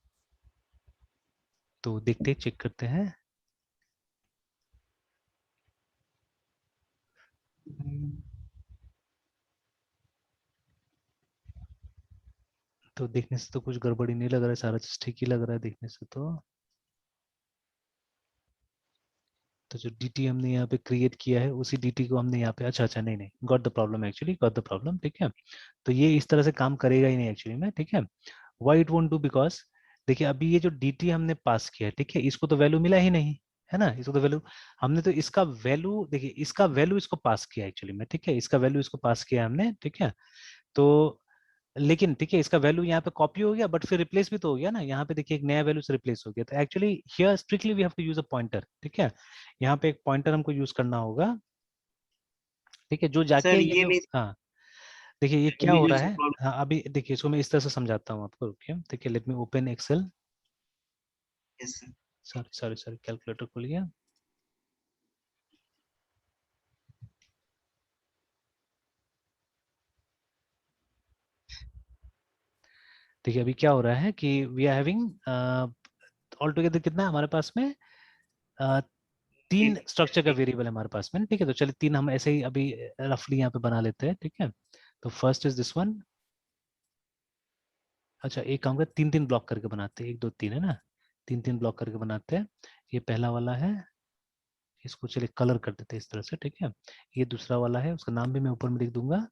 तो देखते चेक करते हैं। हम्म, तो देखने से तो कुछ गड़बड़ी नहीं लग रहा है, सारा चीज ठीक ही लग रहा है देखने से तो जो dt हमने यहाँ पे क्रिएट किया है, उसी dt को हमने यहाँ पे, अच्छा अच्छा, नहीं नहीं, got the problem, actually got the problem, ठीक है। तो ये इस तरह से काम करेगा ही नहीं एक्चुअली में, ठीक है। Why it won't do, because देखिए अभी ये जो dt हमने पास किया है, ठीक है, इसको तो वैल्यू मिला ही नहीं, है ना, इसको तो वैल्यू हमने तो इसका वैल्यू, देखिए इसका वैल्यू इसको पास किया एक्चुअली में, ठीक है, इसका वैल्यू इसको पास किया हमने, ठीक है। तो लेकिन ठीक है, इसका वैल्यू यहाँ पे कॉपी हो गया, बट फिर रिप्लेस भी तो हो गया ना, यहाँ पे देखिए एक नया वैल्यू से रिप्लेस हो गया। तो actually here strictly we have to use a pointer, ठीक है, यहाँ पे एक पॉइंटर हमको यूज करना होगा, ठीक है, जो जाके सर ये ये जो, नहीं, हाँ देखिए ये क्या अभी हो जो रहा सर है, हाँ अभी देखिए इसको मैं इस तरह से समझाता हूँ आपको, रुकिए, ठीक है, let me open Excel, problem, sorry sorry sorry, calculator खोलिए। देखिए अभी क्या हो रहा है कि we are having all together कितना है हमारे पास में, अ, तीन स्ट्रक्चर का वेरिएबल है हमारे पास में, ठीक है, तो चलिए तीन हम ऐसे ही अभी रफली यहाँ पे बना लेते हैं, ठीक है। तो फर्स्ट इज दिस वन, अच्छा एक काम करते, तीन तीन ब्लॉक करके बनाते हैं, एक दो तीन है ना, तीन तीन ब्लॉक करके बनाते हैं। ये पहला वाला है, इसको चलिए कलर कर देते हैं इस तरह से, ठीक है। ये दूसरा वाला है, उसका नाम भी मैं ऊपर में लिख दूंगा,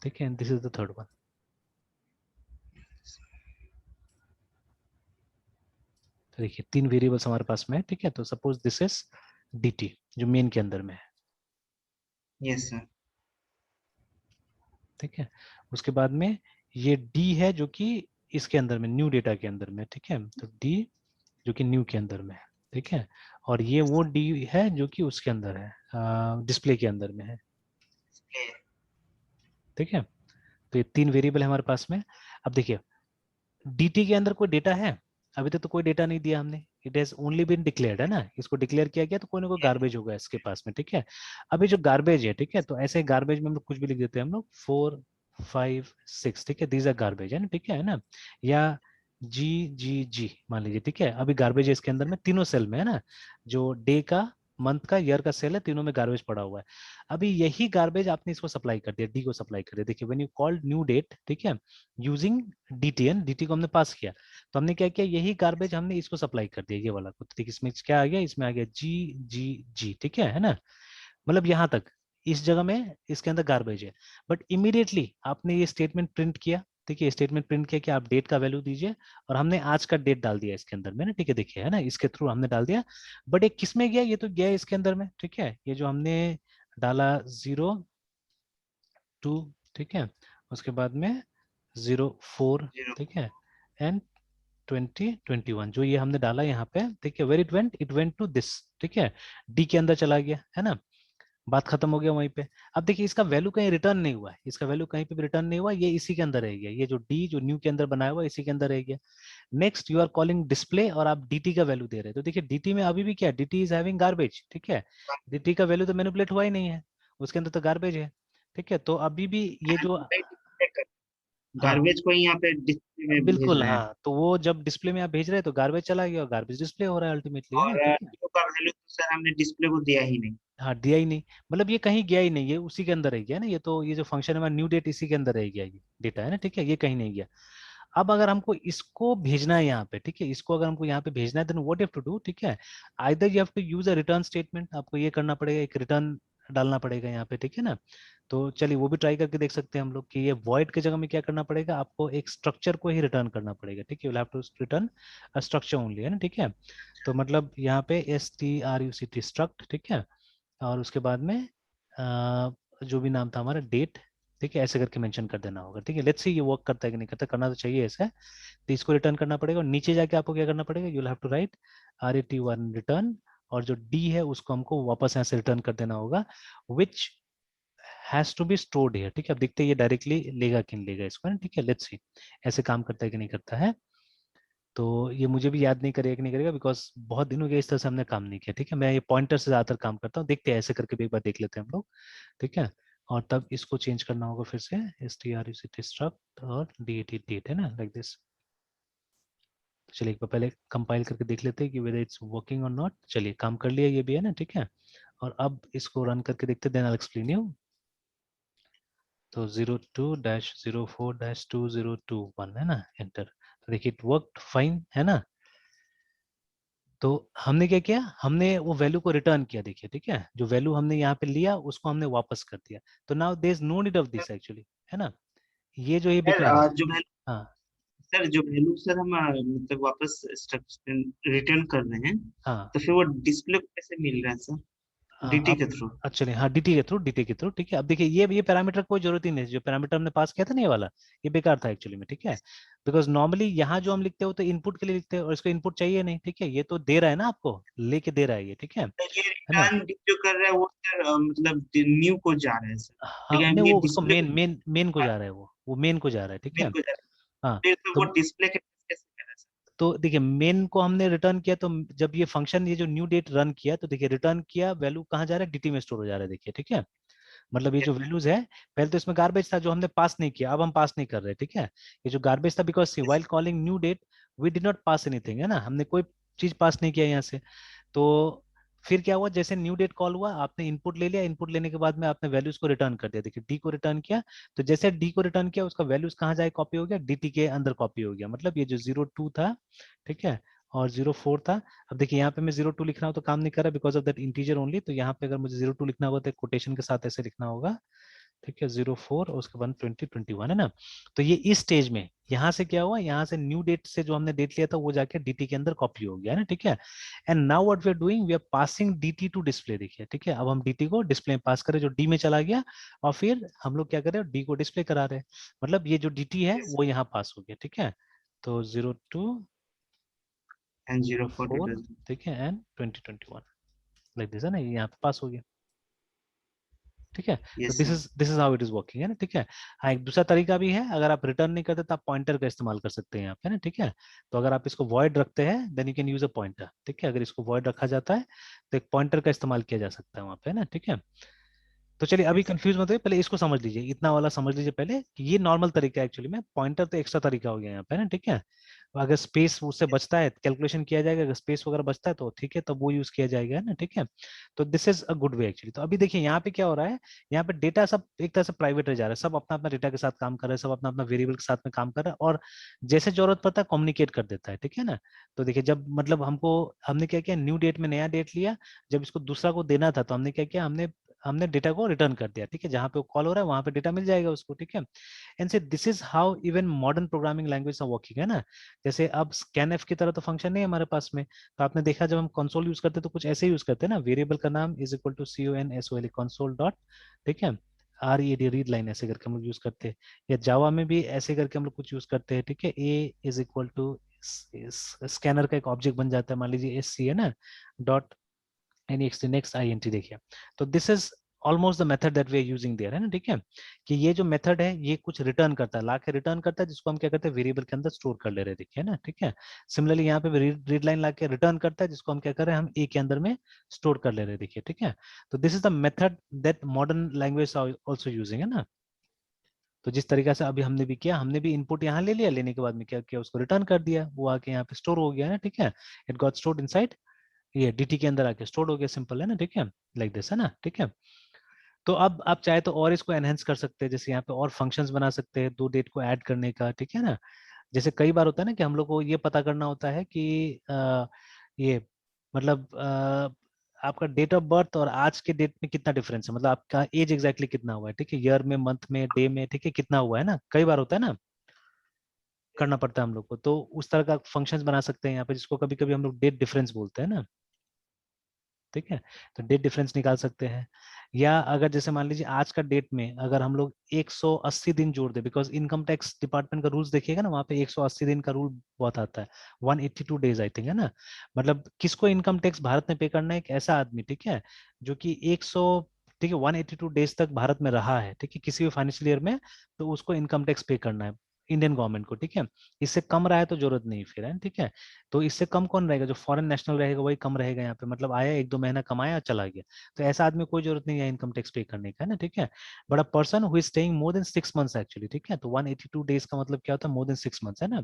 ठीक है, this is the third one. तो देखिए तीन वेरिएबल्स हमारे पास में है, ठीक है, तो सपोज दिस इज dt जो मेन के अंदर में है, यस सर, ठीक है। उसके बाद में ये d है जो कि इसके अंदर में न्यू डेटा के अंदर में, ठीक है, तो d जो कि न्यू के अंदर में है, ठीक है। और ये वो d है जो कि उसके अंदर है, डिस्प्ले के अंदर में है, ठीक है। तो ये तीन वेरिएबल है हमारे पास में। अब देखिए dt के अंदर कोई डेटा है, अभी तक तो कोई डेटा नहीं दिया हमने, it has only been declared, है ना, इसको डिक्लेयर किया गया तो कोई ना कोई गार्बेज होगा इसके पास में, ठीक है। अभी जो गार्बेज है, ठीक है, तो ऐसे गार्बेज में हम लोग कुछ भी लिख देते हैं, हम लोग 4 5 6, ठीक है, दीज आर गार्बेज, है ना, ठीक है ना, या जी मान लीजिए, ठीक है। अभी गार्बेज है इसके अंदर में, तीनों सेल में, है ना, जो डे का, मंथ का, ईयर का सेल है, तीनों में गार्बेज पड़ा हुआ है। अभी यही गार्बेज आपने इसको सप्लाई कर दिया, डी को सप्लाई कर दिया, देखिए when you called new date, ठीक है, यूजिंग डीटीएन, डीटी को हमने पास किया, तो हमने क्या किया, यही गार्बेज हमने इसको सप्लाई कर दिया, ये वाला को, तो देखिए इसमें क्या आ गया, इसमें आ गया जी, ठीक है ना, मतलब यहाँ तक इस जगह में इसके अंदर गार्बेज है। बट इमीडिएटली आपने ये स्टेटमेंट प्रिंट किया, देखिए स्टेटमेंट प्रिंट किया कि आप डेट का वैल्यू दीजिए, और हमने आज का डेट डाल दिया इसके अंदर में ना, ठीक है, देखिए है ना, इसके थ्रू हमने डाल दिया। बट ये किस में गया, ये तो गया इसके अंदर में, ठीक है, ये जो हमने डाला 0 2, ठीक है, उसके बाद में 0 4, जीरो, ठीक है, एंड 20 21 जो ये हमने डाला यहाँ पे, ठीक है, where it went to this, ठीक है, डी के अंदर चला गया, है ना, बात खत्म हो गया वहीं पे। अब देखिए इसका वैल्यू कहीं रिटर्न नहीं हुआ है, इसका वैल्यू कहीं पे भी रिटर्न नहीं हुआ, ये इसी के अंदर रह गया, ये जो डी जो न्यू के अंदर बनाया हुआ इसी के अंदर रह गया। Next you are calling display, और आप dt का वैल्यू दे रहे हैं, तो देखिए dt में अभी भी क्या, dt इज हैविंग गार्बेज, ठीक है, dt का वैल्यू तो मैनिपुलेट हुआ ही नहीं है, उसके अंदर तो गार्बेज है, ठीक है, तो अभी भी ये जो, हाँ गार्बेज को ही यहाँ पे डिस्प्ले में भेज बिल्कुल, रहे हैं, हाँ तो वो जब डिस्प्ले में आप भेज रहे हैं तो गार्बेज चला गया, और गार्बेज डिस्प्ले हो रहा है अल्टीमेटली, है ना, और ठीक है। जीरो का वैल्यू तो सर हमने डिस्प्ले को दिया ही नहीं। हाँ दिया ही नहीं, मतलब ये कहीं गया ही नहीं, ये उसी के अंदर रह गया ना, ये तो ये जो फंक्शन है हमारा न्यू डेट इसी के अंदर रह गया, ये डेटा है ना, ठीक है, ये कहीं नहीं गया। अब अगर हमको इसको भेजना है यहाँ पे, ठीक है, इसको अगर हमको यहाँ पे भेजना है, then what you have to do, ठीक है, either you have to use a return statement, आपको ये करना पड़ेगा, एक रिटर्न डालना पड़ेगा यहाँ पे, ठीक है ना। तो चलिए वो भी ट्राई करके देख सकते हैं हम लोग कि ये वॉइड की जगह में क्या करना पड़ेगा, आपको एक स्ट्रक्चर को ही रिटर्न करना पड़ेगा, ठीक है, you have to return a structure only, है ना, ठीक है। तो मतलब यहाँ पे struct स्ट्रक्ट, ठीक है, और उसके बाद में जो भी नाम था हमारा डेट, ठीक है, ऐसे करके मेंशन कर देना होगा, ठीक है। लेट्स सी ये वर्क करता है कि नहीं करता, करना तो चाहिए ऐसे, तो इसको रिटर्न करना पड़ेगा, और नीचे जाके आपको क्या करना पड़ेगा, you have to write RET1 return, और जो डी है उसको हमको वापस यहाँ से रिटर्न कर देना होगा, which has to be stored here, ठीक है। अब देखते हैं ये डायरेक्टली लेगा कि नहीं लेगा इसको, ठीक है, लेट्स सी ऐसे काम करता है कि नहीं करता है। तो ये मुझे भी याद नहीं करेगा कि नहीं करेगा, बिकॉज बहुत दिन हो गया इस तरह से हमने काम नहीं किया, ठीक है, मैं ये पॉइंटर से ज्यादातर काम करता हूँ, देखते हैं ऐसे करके भी एक बार देख लेते हैं हम लोग, ठीक है। और तब इसको चेंज करना होगा फिर से, struct स्ट्रक्ट और det डेट, है ना, लाइक दिस। चलिए एक बार पहले कंपाइल करके देख लेते हैं कि वेदर इट्स वर्किंग और नॉट, चलिए काम कर लिया ये भी, है ना, ठीक है। और अब इसको रन करके देखते हैं, then I will explain you. तो 02-04-2021 है ना, एंटर, तो देखिए इट वर्कड फाइन, है ना। तो हमने क्या किया, हमने वो वैल्यू को रिटर्न किया, देखिए, ठीक है, जो वैल्यू हमने यहाँ पे लिया उसको हमने वापस कर दिया, तो now there is no need of this actually, है ना। ये जो ये सर बेकार है। जो वैल्यू हाँ सर जो वैल्यू सर हम मतलब वापस स्ट्रक्चर रिटर्न कर रहे हैं, हाँ तो फिर वो डिस्प्ले कैसे मिल रहा है सर? हाँ डीटी आप के थ्रू? एक्चुअली हाँ dt के थ्रू, ठीक है। अब देखिए ये पैरामीटर कोई जरूरत ही नहीं है। जो पैरामीटर हमने पास किया था ना ये वाला, ये बेकार था एक्चुअली में, ठीक है। बिकॉज नॉर्मली यहाँ जो हम लिखते हो तो इनपुट के लिए लिखते हैं, और इसको इनपुट चाहिए नहीं, ठीक है। ये तो दे रहा है ना आपको, लेके दे रहा है ये, ठीक ये है ना। रिटर्न जो कर रहा है वो सर मतलब न्यू को जा रहा है सर, हाँ लेकिन नहीं, ये वो उसको डिस्प्ले मेन को जा रहा है, वो मेन को जा रहा है, ठीक है। मेन को जा रहा हाँ है, फिर तो तो वो डिस्प्ले के कैसे कर रहा है सर? तो देखिए मेन को हमने रिटर्न किया, तो जब ये फंक्शन ये जो न्यू डेट रन किया, तो देखिए रिटर्न किया, वैल्यू कहाँ जा रहा है, dt में स्टोर हो जा रहा है, देखिए, ठीक है। मतलब ये जो Yes, वैल्यूज है, पहले तो इसमें गार्बेज था जो हमने पास नहीं किया, अब हम पास नहीं कर रहे, ठीक है। ये जो गार्बेज था, because see yes, while calling new date we did not pass anything, है ना, हमने कोई चीज पास नहीं किया यहाँ से। तो फिर क्या हुआ, जैसे न्यू डेट कॉल हुआ, आपने इनपुट ले लिया, इनपुट लेने के बाद में आपने वैल्यूज को रिटर्न कर दिया, देखिए डी को रिटर्न किया। तो जैसे डी को रिटर्न किया, उसका वैल्यूज कहाँ जाए, कॉपी हो गया, dt के अंदर कॉपी हो गया। मतलब ये जो 02 था, ठीक है, और 04 था। अब देखिए यहाँ पे मैं 02 लिख रहा हूँ तो काम नहीं कर रहा, because of that integer only. तो यहाँ पे अगर मुझे 02 लिखना होगा तो कोटेशन के साथ ऐसे लिखना होगा, ठीक है, 04 और उसके बाद 2021, है ना। तो ये इस स्टेज में यहाँ से क्या हुआ, यहाँ से न्यू डेट से जो हमने डेट लिया था वो जाके dt के अंदर कॉपी हो गया, है ना, ठीक है। And now what we are doing, we are passing dt to display, देखिए, ठीक है। अब हम dt को डिस्प्ले में पास करें, जो d में चला गया, और फिर हम लोग क्या करें, d को डिस्प्ले करा रहे हैं। मतलब ये जो dt है yes, वो यहाँ पास हो गया, ठीक है। तो 02 and 04 to 04, 12. ठीक है, एंड 2021, लाइक दिस, है ना, ये यहाँ पे पास हो गया, ठीक है। तो Yes, this is how it is working, है ना, ठीक है। हाँ, एक दूसरा तरीका भी है, अगर आप रिटर्न नहीं करते तो आप पॉइंटर का इस्तेमाल कर सकते हैं यहाँ पे, ना, ठीक है। तो अगर आप इसको वॉइड रखते हैं then you can use a pointer, ठीक है। अगर इसको वॉइड रखा जाता है तो एक पॉइंटर का इस्तेमाल किया जा सकता है वहाँ पे, ना, ठीक है। तो चलिए अभी yes, कंफ्यूज मत होइए, पहले इसको समझ लीजिए, इतना वाला समझ लीजिए पहले कि ये नॉर्मल तरीका है एक्चुअली में, पॉइंटर तो एक्स्ट्रा तरीका हो गया यहाँ पे, ना, ठीक है। अगर स्पेस उससे बचता है कैलकुलेशन किया जाएगा, अगर स्पेस वगैरह बचता है तो ठीक है, तब वो यूज किया जाएगा, ना, ठीक है। तो this is a good way actually. तो अभी देखिए यहाँ पे क्या हो रहा है, यहाँ पे डेटा सब एक तरह से प्राइवेट रह जा रहा है, सब अपना अपना डेटा के साथ काम कर रहे हैं, सब अपना अपना वेरिएबल के साथ में काम कर रहा है, और जैसे जरूरत पड़ता है कम्युनिकेट कर देता है, ठीक है ना। तो देखिए जब मतलब हमने क्या किया, न्यू डेट में नया डेट लिया, जब इसको दूसरा को देना था तो हमने क्या किया, हमने हमने डेटा को रिटर्न कर दिया, ठीक है। जहां पे वो कॉल हो रहा है वहां पे डेटा मिल जाएगा उसको, ठीक है। And say this is how even modern programming language are working, है ना। जैसे अब scanf की तरह तो फंक्शन नहीं है हमारे पास में, तो आपने देखा जब हम कंसोल यूज करते हैं तो कुछ ऐसे यूज करते हैं ना, वेरिएबल का नाम is equal to console console dot, ठीक है, red रीड लाइन ऐसे करके हम लोग यूज करते हैं। या जावा में भी ऐसे करके हम लोग कुछ यूज करते हैं, ठीक है। a is equal to scanner का एक ऑब्जेक्ट बन जाता है, मान लीजिए SC, है ना, डॉट नेक्स्ट नेक्स्ट INT, देखिए। तो this is almost the method that we are using there, है ना, ठीक है। कि ये जो मेथड है ये कुछ रिटर्न करता है, ला के रिटर्न करता है, जिसको हम क्या करते हैं, वेरिएबल के अंदर स्टोर कर ले रहे हैं, देखिए ना, ठीक है। सिमिलरली यहाँ पे रीड लाइन ला के रिटर्न करता है, जिसको हम क्या कर रहे हैं, हम ए के अंदर में स्टोर कर ले रहे हैं, देखिए, ठीक है। तो this is the method that modern language also using, है ना। तो जिस तरीका से अभी हमने भी किया, हमने भी इनपुट यहाँ ले लिया, लेने के बाद में क्या किया, उसको रिटर्न कर दिया, वो आके यहाँ पे स्टोर हो गया है ना, ठीक है। इट गॉट स्टोर्ड इनसाइड, ये dt के अंदर आके स्टोर हो गया, सिंपल, है ना, ठीक है, लाइक दिस, है ना, ठीक है। तो अब आप चाहे तो और इसको एनहेंस कर सकते हैं, जैसे यहाँ पे और फंक्शंस बना सकते हैं दो डेट को ऐड करने का, ठीक है ना। जैसे कई बार होता है ना कि हम लोग को ये पता करना होता है कि ये मतलब आपका डेट ऑफ बर्थ और आज के डेट में कितना डिफरेंस है, मतलब आपका एज एग्जैक्टली कितना हुआ है, ठीक है, ईयर में, मंथ में, डे में, ठीक है, कितना हुआ है ना, कई बार होता है ना, करना पड़ता है हम लोग को। तो उस तरह का फंक्शंस बना सकते हैं यहाँ पे, जिसको कभी कभी हम लोग डेट डिफरेंस बोलते हैं ना, ठीक है। तो डेट डिफरेंस निकाल सकते हैं। या अगर जैसे मान लीजिए आज का डेट में अगर हम लोग 180 दिन जोड़ दे, बिकॉज इनकम टैक्स डिपार्टमेंट का रूल्स देखिएगा ना, वहाँ पे 180 दिन का रूल बहुत आता है, 182 डेज आई थिंक, है ना। मतलब किसको इनकम टैक्स भारत में पे करना है, एक ऐसा आदमी, ठीक है, जो कि 100, ठीक है, 182 डेज तक भारत में रहा है, ठीक है, किसी भी फाइनेंशियल ईयर में, तो उसको इनकम टैक्स पे करना है इंडियन गवर्नमेंट को, ठीक है। इससे कम रहा है तो जरूरत नहीं फिर, है, ठीक है। तो इससे कम कौन रहेगा, जो फॉरेन नेशनल रहेगा वही कम रहेगा यहाँ पे, मतलब आया एक दो महीना कमाया चला गया। तो ऐसा आदमी कोई जरूरत नहीं है इनकम टैक्स पे करने का, है ना, ठीक है। But a person who is staying more than 6 months actually, ठीक है, तो 182 डेज का मतलब क्या होता है, मोर देन 6 मंथ्स, है ना।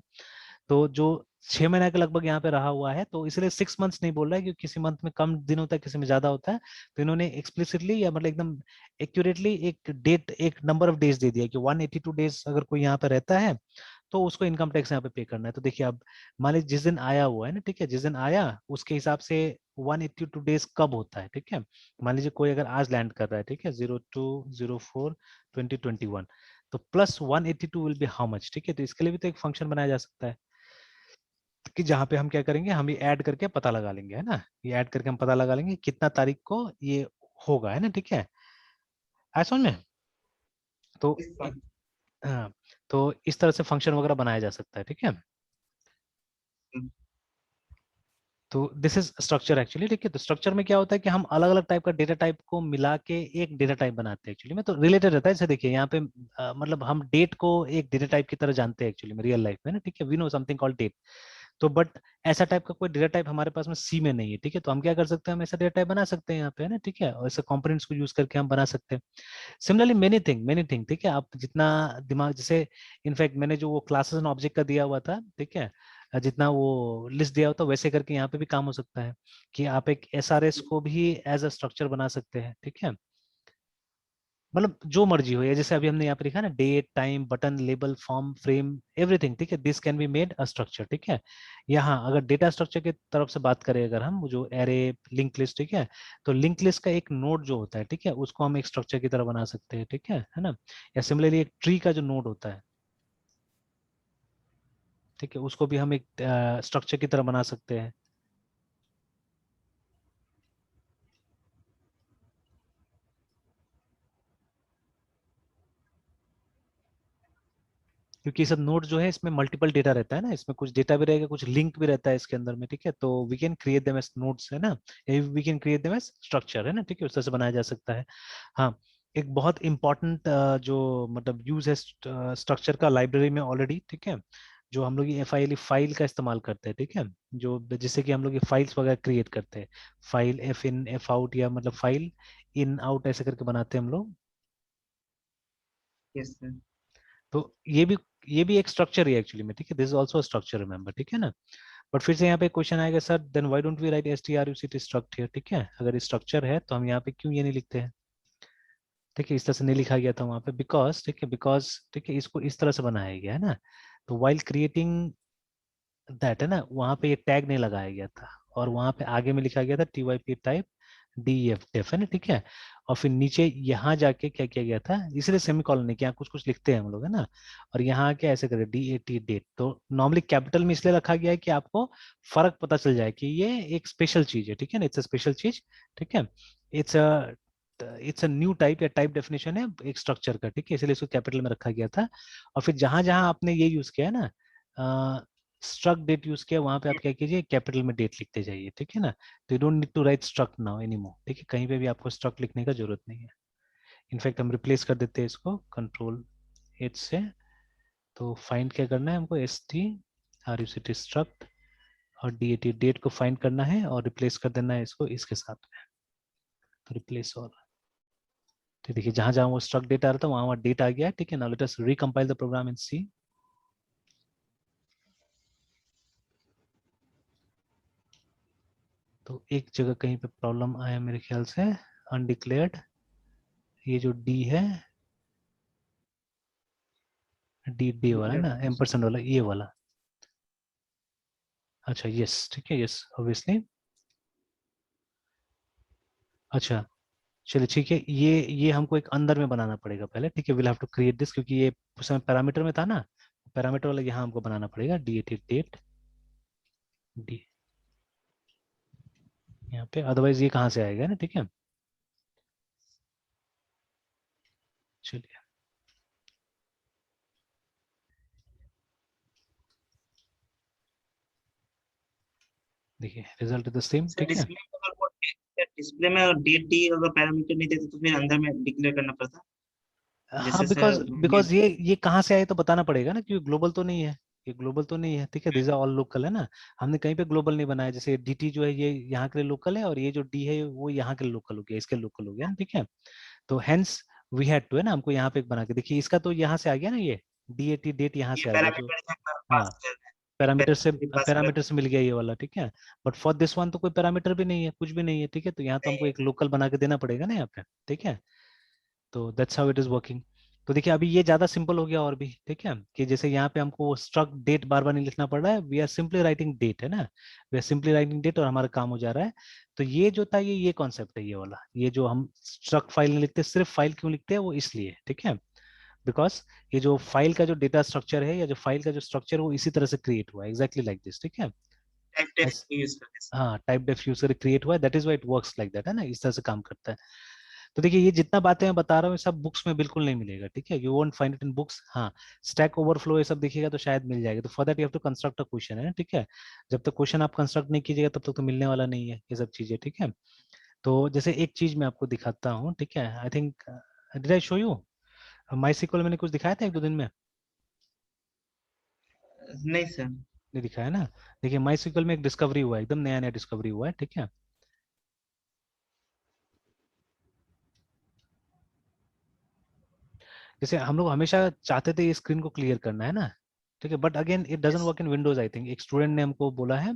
तो जो 6 महीने के लगभग यहाँ पे रहा हुआ है, तो इसलिए 6 मंथ्स नहीं बोल रहा है, क्योंकि किसी मंथ में कम दिन होता है, किसी में ज्यादा होता है। तो इन्होंने एक्सप्लिसिटली या मतलब एकदम एक्यूरेटली एक डेट, एक नंबर ऑफ डेज दे दिया कि 182 डेज अगर कोई यहाँ पे रहता है तो उसको इनकम टैक्स यहाँ पे करना है। तो देखिए अब मान लीजिए जिस दिन आया हुआ है ना, ठीक है, जिस दिन आया उसके हिसाब से 182 डेज कब होता है, ठीक है। मान लीजिए कोई अगर आज लैंड कर रहा है, ठीक है, 02/04/2021, तो +182 विल बी हाउ मच, ठीक है। तो इसके लिए भी तो एक फंक्शन बनाया जा सकता है कि जहाँ पे हम क्या करेंगे, हम ये ऐड करके पता लगा लेंगे, है ना। ये ऐड करके हम पता लगा लेंगे कितना तारीख को ये होगा, है ना, ठीक है। ऐसा में तो इस बात- हाँ, तो इस तरह से फंक्शन वगैरह बनाया जा सकता है, ठीक है। तो दिस इज स्ट्रक्चर एक्चुअली, ठीक है। तो स्ट्रक्चर में क्या होता है कि हम अलग अलग टाइप का डेटा टाइप को मिला के एक डेटा टाइप बनाते हैं एक्चुअली में। तो रिलेटेड रहता है, जैसे देखिए यहाँ पे मतलब हम डेट को एक डेटा टाइप की तरह जानते हैं एक्चुअली में रियल लाइफ में ना, ठीक है। We know something called date. तो बट ऐसा टाइप का कोई डेटा टाइप हमारे पास में सी में नहीं है, ठीक है। तो हम क्या कर सकते हैं, हम ऐसा डेटा टाइप बना सकते हैं यहाँ पे, है ना, ठीक है। और ऐसे कंपोनेंट्स को यूज करके हम बना सकते हैं। सिमिलरली मेनी थिंग, ठीक है। आप जितना दिमाग, जैसे इनफैक्ट मैंने जो वो क्लासेस एंड ऑब्जेक्ट का दिया हुआ था, ठीक है, जितना वो लिस्ट दिया होता वैसे करके यहाँ पे भी काम हो सकता है कि आप एक एसआरएस को भी एज अ स्ट्रक्चर बना सकते हैं, ठीक है। मतलब जो मर्जी हो, या जैसे अभी हमने यहाँ पे लिखा ना, date, time, button, label, form, frame, everything, ठीक है, this can be made a structure, ठीक है। यहाँ अगर डेटा स्ट्रक्चर की तरफ से बात करें, अगर हम जो एरे, लिंक लिस्ट, ठीक है, तो लिंक लिस्ट का एक नोड जो होता है, ठीक है, उसको हम एक स्ट्रक्चर की तरह बना सकते हैं, ठीक है ना। या सिमिलरली एक ट्री का जो नोड होता है, ठीक है, उसको भी हम एक स्ट्रक्चर की तरह बना सकते हैं। क्योंकि ये सब नोड जो है, इसमें मल्टीपल डेटा रहता है ना, इसमें कुछ डेटा भी रहेगा, कुछ लिंक भी रहता है इसके अंदर में, ठीक है। तो we can create them as nodes, है ना, we can create them as structure, है ना, ठीक है, उस तरह से बनाया जा सकता है। हाँ, एक बहुत इंपॉर्टेंट जो मतलब यूज है स्ट्रक्चर का लाइब्रेरी में ऑलरेडी, ठीक है, जो हम लोग ये FIL फाइल का इस्तेमाल करते हैं, ठीक है, जो जिससे कि हम लोग ये फाइल्स वगैरह क्रिएट करते हैं। File F in F out, या मतलब फाइल इन आउट ऐसे करके बनाते हैं हम लोग। Yes sir. तो ये भी एक स्ट्रक्चर है एक्चुअली में, ठीक है, this is also structure, remember, ठीक है ना। बट फिर से यहाँ पे क्वेश्चन आएगा, sir then why don't we write struct struct here, ठीक है। अगर स्ट्रक्चर है तो हम यहाँ पे क्यों ये नहीं लिखते हैं, ठीक है, इस तरह से नहीं लिखा गया था वहाँ पे, बिकॉज, ठीक है, बिकॉज, ठीक है, इसको इस तरह से बनाया गया है ना। तो वाइल क्रिएटिंग दैट, है ना, वहाँ पे ये टैग नहीं लगाया गया था, और वहाँ पे आगे में लिखा गया था TYP टाइप DEF डेफ, है ना, ठीक है। और फिर नीचे यहाँ जाके क्या किया गया था, इसलिए सेमीकोलन नहीं किया, कुछ कुछ लिखते हैं हम लोग, है ना। और यहाँ आके ऐसे करें DAT डेट, तो नॉर्मली कैपिटल में इसलिए रखा गया है कि आपको फर्क पता चल जाए कि ये एक स्पेशल चीज है, ठीक है ना, इट्स अ स्पेशल चीज, ठीक है। It's a it's a new type या टाइप डेफिनेशन है एक स्ट्रक्चर का, ठीक है, इसलिए इसको कैपिटल में रखा गया था। और फिर जहां जहां आपने ये यूज किया है ना, स्ट्रक डेट यूज किया, वहां पे आप क्या कीजिए, कैपिटल में डेट लिखते जाइए, ठीक है ना। तो you don't need to write struct now anymore, ठीक है, कहीं पे भी आपको स्ट्रक लिखने का जरूरत नहीं है। इनफैक्ट हम रिप्लेस कर देते हैं इसको Ctrl+H से। तो फाइंड क्या करना है हमको, STRUCT स्ट्रक्ट, और DAT डेट को फाइंड करना है और रिप्लेस कर देना है इसको इसके साथ में। तो रिप्लेस ऑल, तो देखिए जहां जहां वो स्ट्रक डेट आ रहा था वहां वहां डेट आ गया है, ठीक है। Now let us recompile the program in C। तो एक जगह कहीं पे प्रॉब्लम आया मेरे ख्याल से, अनडिक्लेयर्ड, ये जो D है, डी वाला है ना, एम्परसेंड वाला, ये वाला। अच्छा, यस, ठीक है, यस ऑब्वियसली। अच्छा, चलिए ठीक है, ये हमको एक अंदर में बनाना पड़ेगा पहले, ठीक है, will have to create this, क्योंकि ये उस समय पैरामीटर में था ना, पैरामीटर वाला यहाँ हमको बनाना पड़ेगा, DAT डेट डी, यहाँ पे, अदरवाइज ये कहाँ से आएगा ना, ठीक है। चलिए, देखिए result is the same, sir ठीक है। डिस्प्ले में और डेट डी अगर पैरामीटर नहीं देते तो फिर अंदर में डिक्लेयर करना पड़ता, हाँ, जैसे बिकॉज सर ये। बिकॉज ये कहाँ से आए तो बताना पड़ेगा ना, क्योंकि ग्लोबल तो नहीं है, ये ग्लोबल तो नहीं है, ठीक है, दिस आर ऑल लोकल, है ना। हमने कहीं पे ग्लोबल नहीं बनाया, जैसे DT जो है ये यहाँ के लिए लोकल है, और ये जो D है वो यहाँ के लिए लोकल हो गया, इसके लोकल हो गया ना, ठीक है। तो हेंस वी हैड टू, है ना, हमको यहाँ पे एक बना के देखिए, इसका तो यहाँ से आ गया ना, ये DAT डेट यहाँ ये से आ गया जो, पैरामीटर है हाँ, पास कर रहे हैं, ये पास कर पैरामीटर से मिल गया ये वाला, ठीक है। बट फॉर दिस वन तो कोई पैरामीटर भी नहीं है, कुछ भी नहीं है, ठीक है, तो यहाँ तो रहे हमको हैं। एक लोकल बना के देना पड़ेगा ना यहाँ पे, ठीक है। तो that's how it is working. तो देखिए अभी ये ज्यादा सिंपल हो गया और भी, ठीक है, कि जैसे यहाँ पे हमको स्ट्रक डेट बार बार नहीं लिखना पड़ रहा है, we are simply writing date, है ना, we are simply writing date, और हमारा काम हो जा रहा है। तो ये जो था ये कॉन्सेप्ट है, ये वाला, ये जो हम स्ट्रक फाइल नहीं लिखते, सिर्फ फाइल क्यों लिखते हैं वो इसलिए, ठीक है। बिकॉज ये जो फाइल का जो डेटा स्ट्रक्चर है या जो फाइल का जो स्ट्रक्चर है वो इसी तरह से क्रिएट हुआ है, एग्जैक्टली लाइक दिस, ठीक है। टाइप डेफ यूज करके सर। हाँ, टाइप डेफ यूज करके क्रिएट हुआ है, that is why it works like that, है ना, इस तरह से काम करता है। तो देखिए ये जितना बातें मैं बता रहा हूँ ये सब बुक्स में बिल्कुल नहीं मिलेगा, ठीक है, you won't find it in books. हाँ, स्टैक ओवरफ्लो ये सब देखिएगा तो शायद मिल जाएगा, तो for that you have to construct a question, है ना, ठीक है। जब तक क्वेश्चन आप कंस्ट्रक्ट नहीं कीजिएगा तब तक तो मिलने वाला नहीं है ये सब चीजें, ठीक है। तो जैसे एक चीज मैं आपको दिखाता हूँ, ठीक है, I think did I show you MySQL, मैंने कुछ दिखाया था एक दो दिन में, नहीं सर। नहीं दिखाया ना। देखिए माई सीक्वल में एक डिस्कवरी हुआ है, एकदम नया नया डिस्कवरी हुआ है, ठीक है। जैसे हम लोग हमेशा चाहते थे ये स्क्रीन को क्लियर करना, है ना, ठीक है, but again it doesn't yes. Work in Windows. I think एक स्टूडेंट ने हमको बोला है,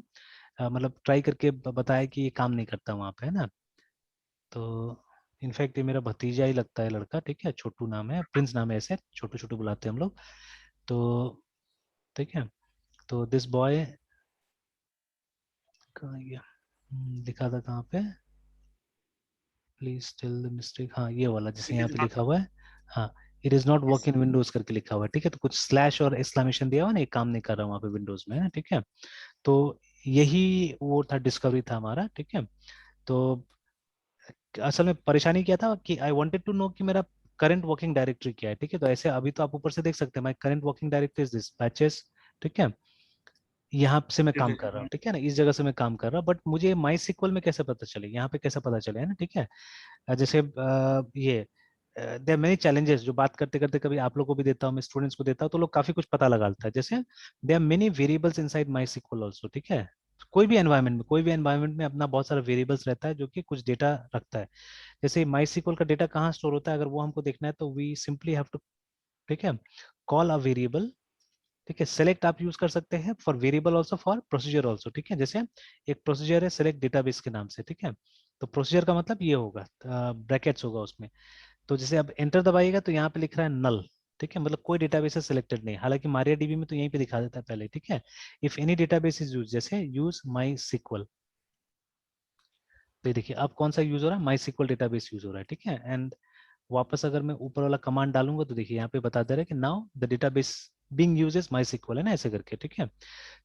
मतलब ट्राई करके बताया कि ये काम नहीं करता वहाँ पे, है ना। तो इनफैक्ट ये मेरा भतीजा ही लगता है लड़का, ठीक है, छोटू नाम है, प्रिंस नाम है, ऐसे छोटू छोटू बुलाते हैं हम लोग। तो ठीक है, तो दिस बॉय, कहाँ गया, लिखा था कहाँ पे, प्लीज टेल द मिस्टेक, हाँ ये वाला जिसे इट यहाँ इज पे नॉट। लिखा हुआ है। हाँ, it is not work yes. In Windows करके लिखा हुआ है, ठीक है, तो कुछ स्लैश और एक्सक्लेमेशन दिया हुआ ना, ये काम नहीं कर रहा वहाँ पे विंडोज में, है ना, ठीक है। तो यही वो था, डिस्कवरी था हमारा, ठीक है। तो असल में परेशानी क्या था कि आई वांटेड टू नो कि मेरा करंट वर्किंग डायरेक्टरी क्या है, ठीक है। तो ऐसे अभी तो आप ऊपर से देख सकते हैं, my current working directory is this patches, ठीक है, यहाँ से मैं काम कर रहा हूँ, ठीक है ना, इस जगह से मैं काम कर रहा हूँ, बट मुझे माई सीक्वल में कैसे पता चले, यहाँ पे कैसे पता चले, है ना, ठीक है। जैसे ये देयर मेनी चैलेंजेस, जो बात करते करते कभी आप लोग को भी देता हूँ, मैं स्टूडेंट्स को देता हूँ, तो लोग काफी कुछ पता लगाता है। जैसे there are many variables inside MySQL also, ठीक है। कोई भी एनवायरनमेंट में अपना बहुत सारा वेरिएबल्स रहता है जो कि कुछ डेटा रखता है। जैसे माई सीक्वल का डेटा कहाँ स्टोर होता है, अगर वो हमको देखना है तो वी सिंपली हैव टू, ठीक है, कॉल अ वेरिएबल, ठीक है, सेलेक्ट आप यूज कर सकते हैं for variable also, for procedure also, ठीक है। जैसे एक प्रोसीजर है सेलेक्ट डेटाबेस के नाम से, ठीक है, तो प्रोसीजर का मतलब ये होगा, ब्रैकेट्स होगा उसमें। तो जैसे अब एंटर दबाइएगा तो यहाँ पे लिख रहा है नल, ठीक है, मतलब कोई डेटाबेस सिलेक्टेड नहीं, हालांकि मारिया डीबी में तो यहीं पे दिखा देता है पहले, ठीक है। If any database is use, जैसे यूज माई सीक्वल, तो ये देखिए अब कौन सा यूज हो रहा है, माई सीक्वल डेटाबेस यूज हो रहा है, ठीक है। एंड वापस अगर मैं ऊपर वाला कमांड डालूंगा तो देखिए यहाँ पे बता दे रहा है कि now the database being used is MySQL, है ना, ऐसे करके, ठीक है।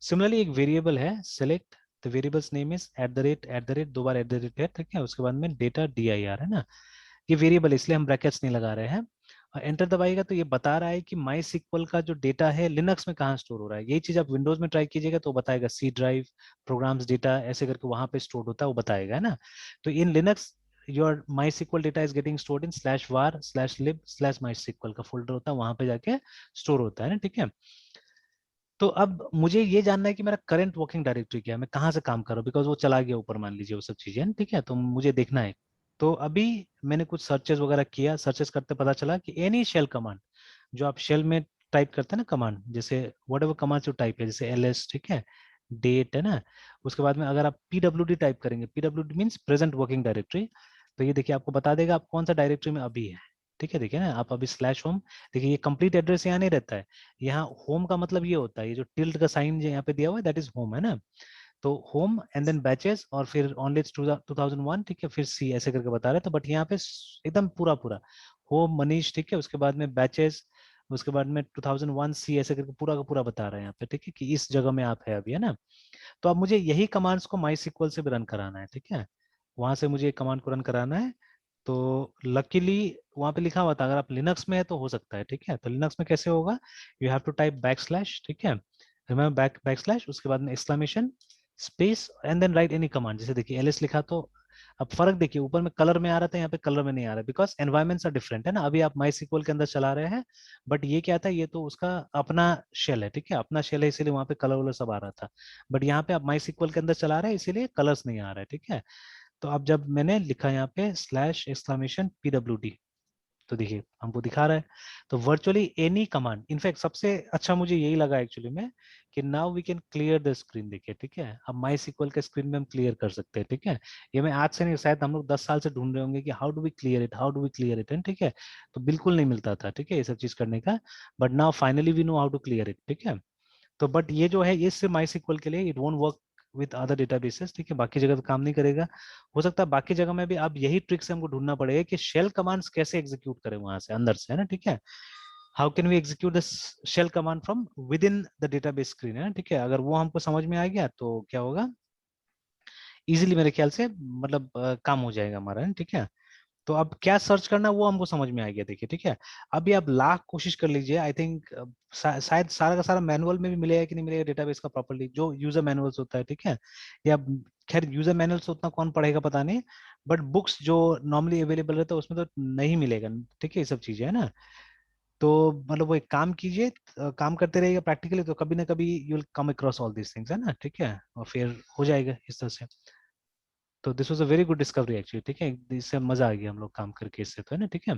सिमिलरली एक वेरिएबल है select, the variables name is at the rate, दो बार एट द रेट है, ठीक है, उसके बाद में डेटा dir, है ना, ये वेरिएबल है इसलिए हम ब्रैकेट्स नहीं लगा रहे हैं। और एंटर दबाइएगा तो ये बता रहा है कि माई सीक्वल का जो डेटा है लिनक्स में कहाँ स्टोर हो रहा है। यही चीज आप विंडोज में ट्राई कीजिएगा तो बताएगा सी ड्राइव, प्रोग्राम्स डेटा, ऐसे करके वहां पे स्टोर होता है, वो बताएगा, है ना। तो in Linux your MySQL data is getting stored in slash var slash lib slash MySQL का फोल्डर होता है, वहां पे जाके स्टोर होता है ना, ठीक है। तो अब मुझे ये जानना है कि मेरा करंट वर्किंग डायरेक्टरी क्या है, मैं कहाँ से काम कर रहा हूँ, बिकॉज वो चला गया ऊपर मान लीजिए वो सब चीजें, ठीक है, तो मुझे देखना है। तो अभी मैंने कुछ सर्चेस वगैरह किया, सर्चेस करते पता चला कि एनी शेल कमांड, जो आप शेल में टाइप करते हैं ना कमांड, जैसे वट एवर कमांड जो टाइप है, जैसे ls, ठीक है, डेट, है ना, उसके बाद में अगर आप pwd टाइप करेंगे, pwd means present working directory, तो ये देखिए आपको बता देगा आप कौन सा डायरेक्टरी में अभी है, ठीक है। देखिए ना आप अभी स्लैश होम, देखिए ये कंप्लीट एड्रेस यहाँ नहीं रहता है, यहाँ होम का मतलब ये होता है, ये जो टिल्ड का साइन जो यहाँ पे दिया हुआ है दैट इज होम, है ना। तो होम एंड देन बैचेस और फिर ओनली 2001, ठीक है, फिर सी ऐसे करके बता रहे थे, बट यहाँ पे एकदम पूरा पूरा होम मनीष, ठीक है, उसके बाद में बैचेस, उसके बाद में 2001 सी ऐसे करके पूरा का पूरा बता रहे हैं यहाँ पे, ठीक है, कि इस जगह में आप है अभी, है ना। तो अब मुझे यही कमांड्स को माई सीक्वल से भी रन कराना है, ठीक है, वहां से मुझे कमांड को रन कराना है। तो लकीली वहां पे लिखा हुआ था अगर आप लिनक्स में है तो हो सकता है, ठीक है। तो लिनक्स में कैसे होगा, you have to type back slash, ठीक है, रिमेम्बर बैक स्लैश, उसके बाद में exclamation space and then write any command, जैसे देखिए ls लिखा तो अब फर्क देखिए, ऊपर में कलर में आ रहा था, यहाँ पे कलर में नहीं आ रहा, बिकॉज एनवायरमेंट्स आर डिफरेंट, है ना। अभी आप माई सीक्वल के अंदर चला रहे हैं, बट ये क्या था, ये तो उसका अपना शेल है, ठीक है, अपना शेल है, इसीलिए वहां पे कलर वलर सब आ रहा था। बट यहाँ पे आप माई सीक्वल के अंदर चला रहे हैं इसीलिए कलर्स नहीं आ रहा है, ठीक है। तो अब जब मैंने लिखा यहाँ पे स्लैश एक्सक्लेमेशन pwd, तो देखिए हमको दिखा रहा है। तो वर्चुअली एनी कमांड, इनफैक्ट सबसे अच्छा मुझे यही लगा एक्चुअली में, कि now we can clear the screen, देखिए, ठीक है, अब माई सीक्वल के स्क्रीन में हम क्लियर कर सकते हैं, ठीक है। ये मैं आज से नहीं, शायद हम लोग 10 साल से ढूंढ रहे होंगे कि how do we clear it, how do we clear it, ठीक है। तो बिल्कुल नहीं मिलता था, ठीक है, ये सब चीज करने का, but now finally we know how to clear it, ठीक है। तो बट ये जो है ये सिर्फ माई सीक्वल के लिए, it won't work with other databases, ठीक है, बाकी जगह तो काम नहीं करेगा। हो सकता है बाकी जगह में भी अब यही ट्रिक से हमको ढूंढना पड़ेगा कि शेल कमांड्स कैसे एग्जीक्यूट करें वहां से अंदर से, है ना, ठीक है। How can we execute the shell command from within the database screen, है ठीक है। अगर वो हमको समझ में आ गया तो क्या होगा, इजीली मेरे ख्याल से मतलब काम हो जाएगा हमारा, है ठीक है। तो अब क्या सर्च करना वो हमको समझ में आ गया, देखिए ठीक है। अभी आप लाख कोशिश कर लीजिए, आई थिंक शायद सारा का सारा मैनुअल में भी मिलेगा कि नहीं मिलेगा डेटाबेस का प्रॉपर्ली, जो यूजर मैनुअल्स होता है ठीक है। या खैर यूजर मैनुअल्स उतना कौन पढ़ेगा पता नहीं, बट बुक्स जो नॉर्मली अवेलेबल रहता है उसमें तो नहीं मिलेगा, ठीक है, ये सब चीजें है ना। तो मतलब वो एक काम कीजिए, काम करते रहिएगा प्रैक्टिकली, तो कभी ना कभी you will come across all these things, है ना ठीक है, और फिर हो जाएगा इस तरह से। तो this was a very good discovery actually, ठीक है, इससे मजा आ गया हम लोग काम करके इससे, तो है ना ठीक है।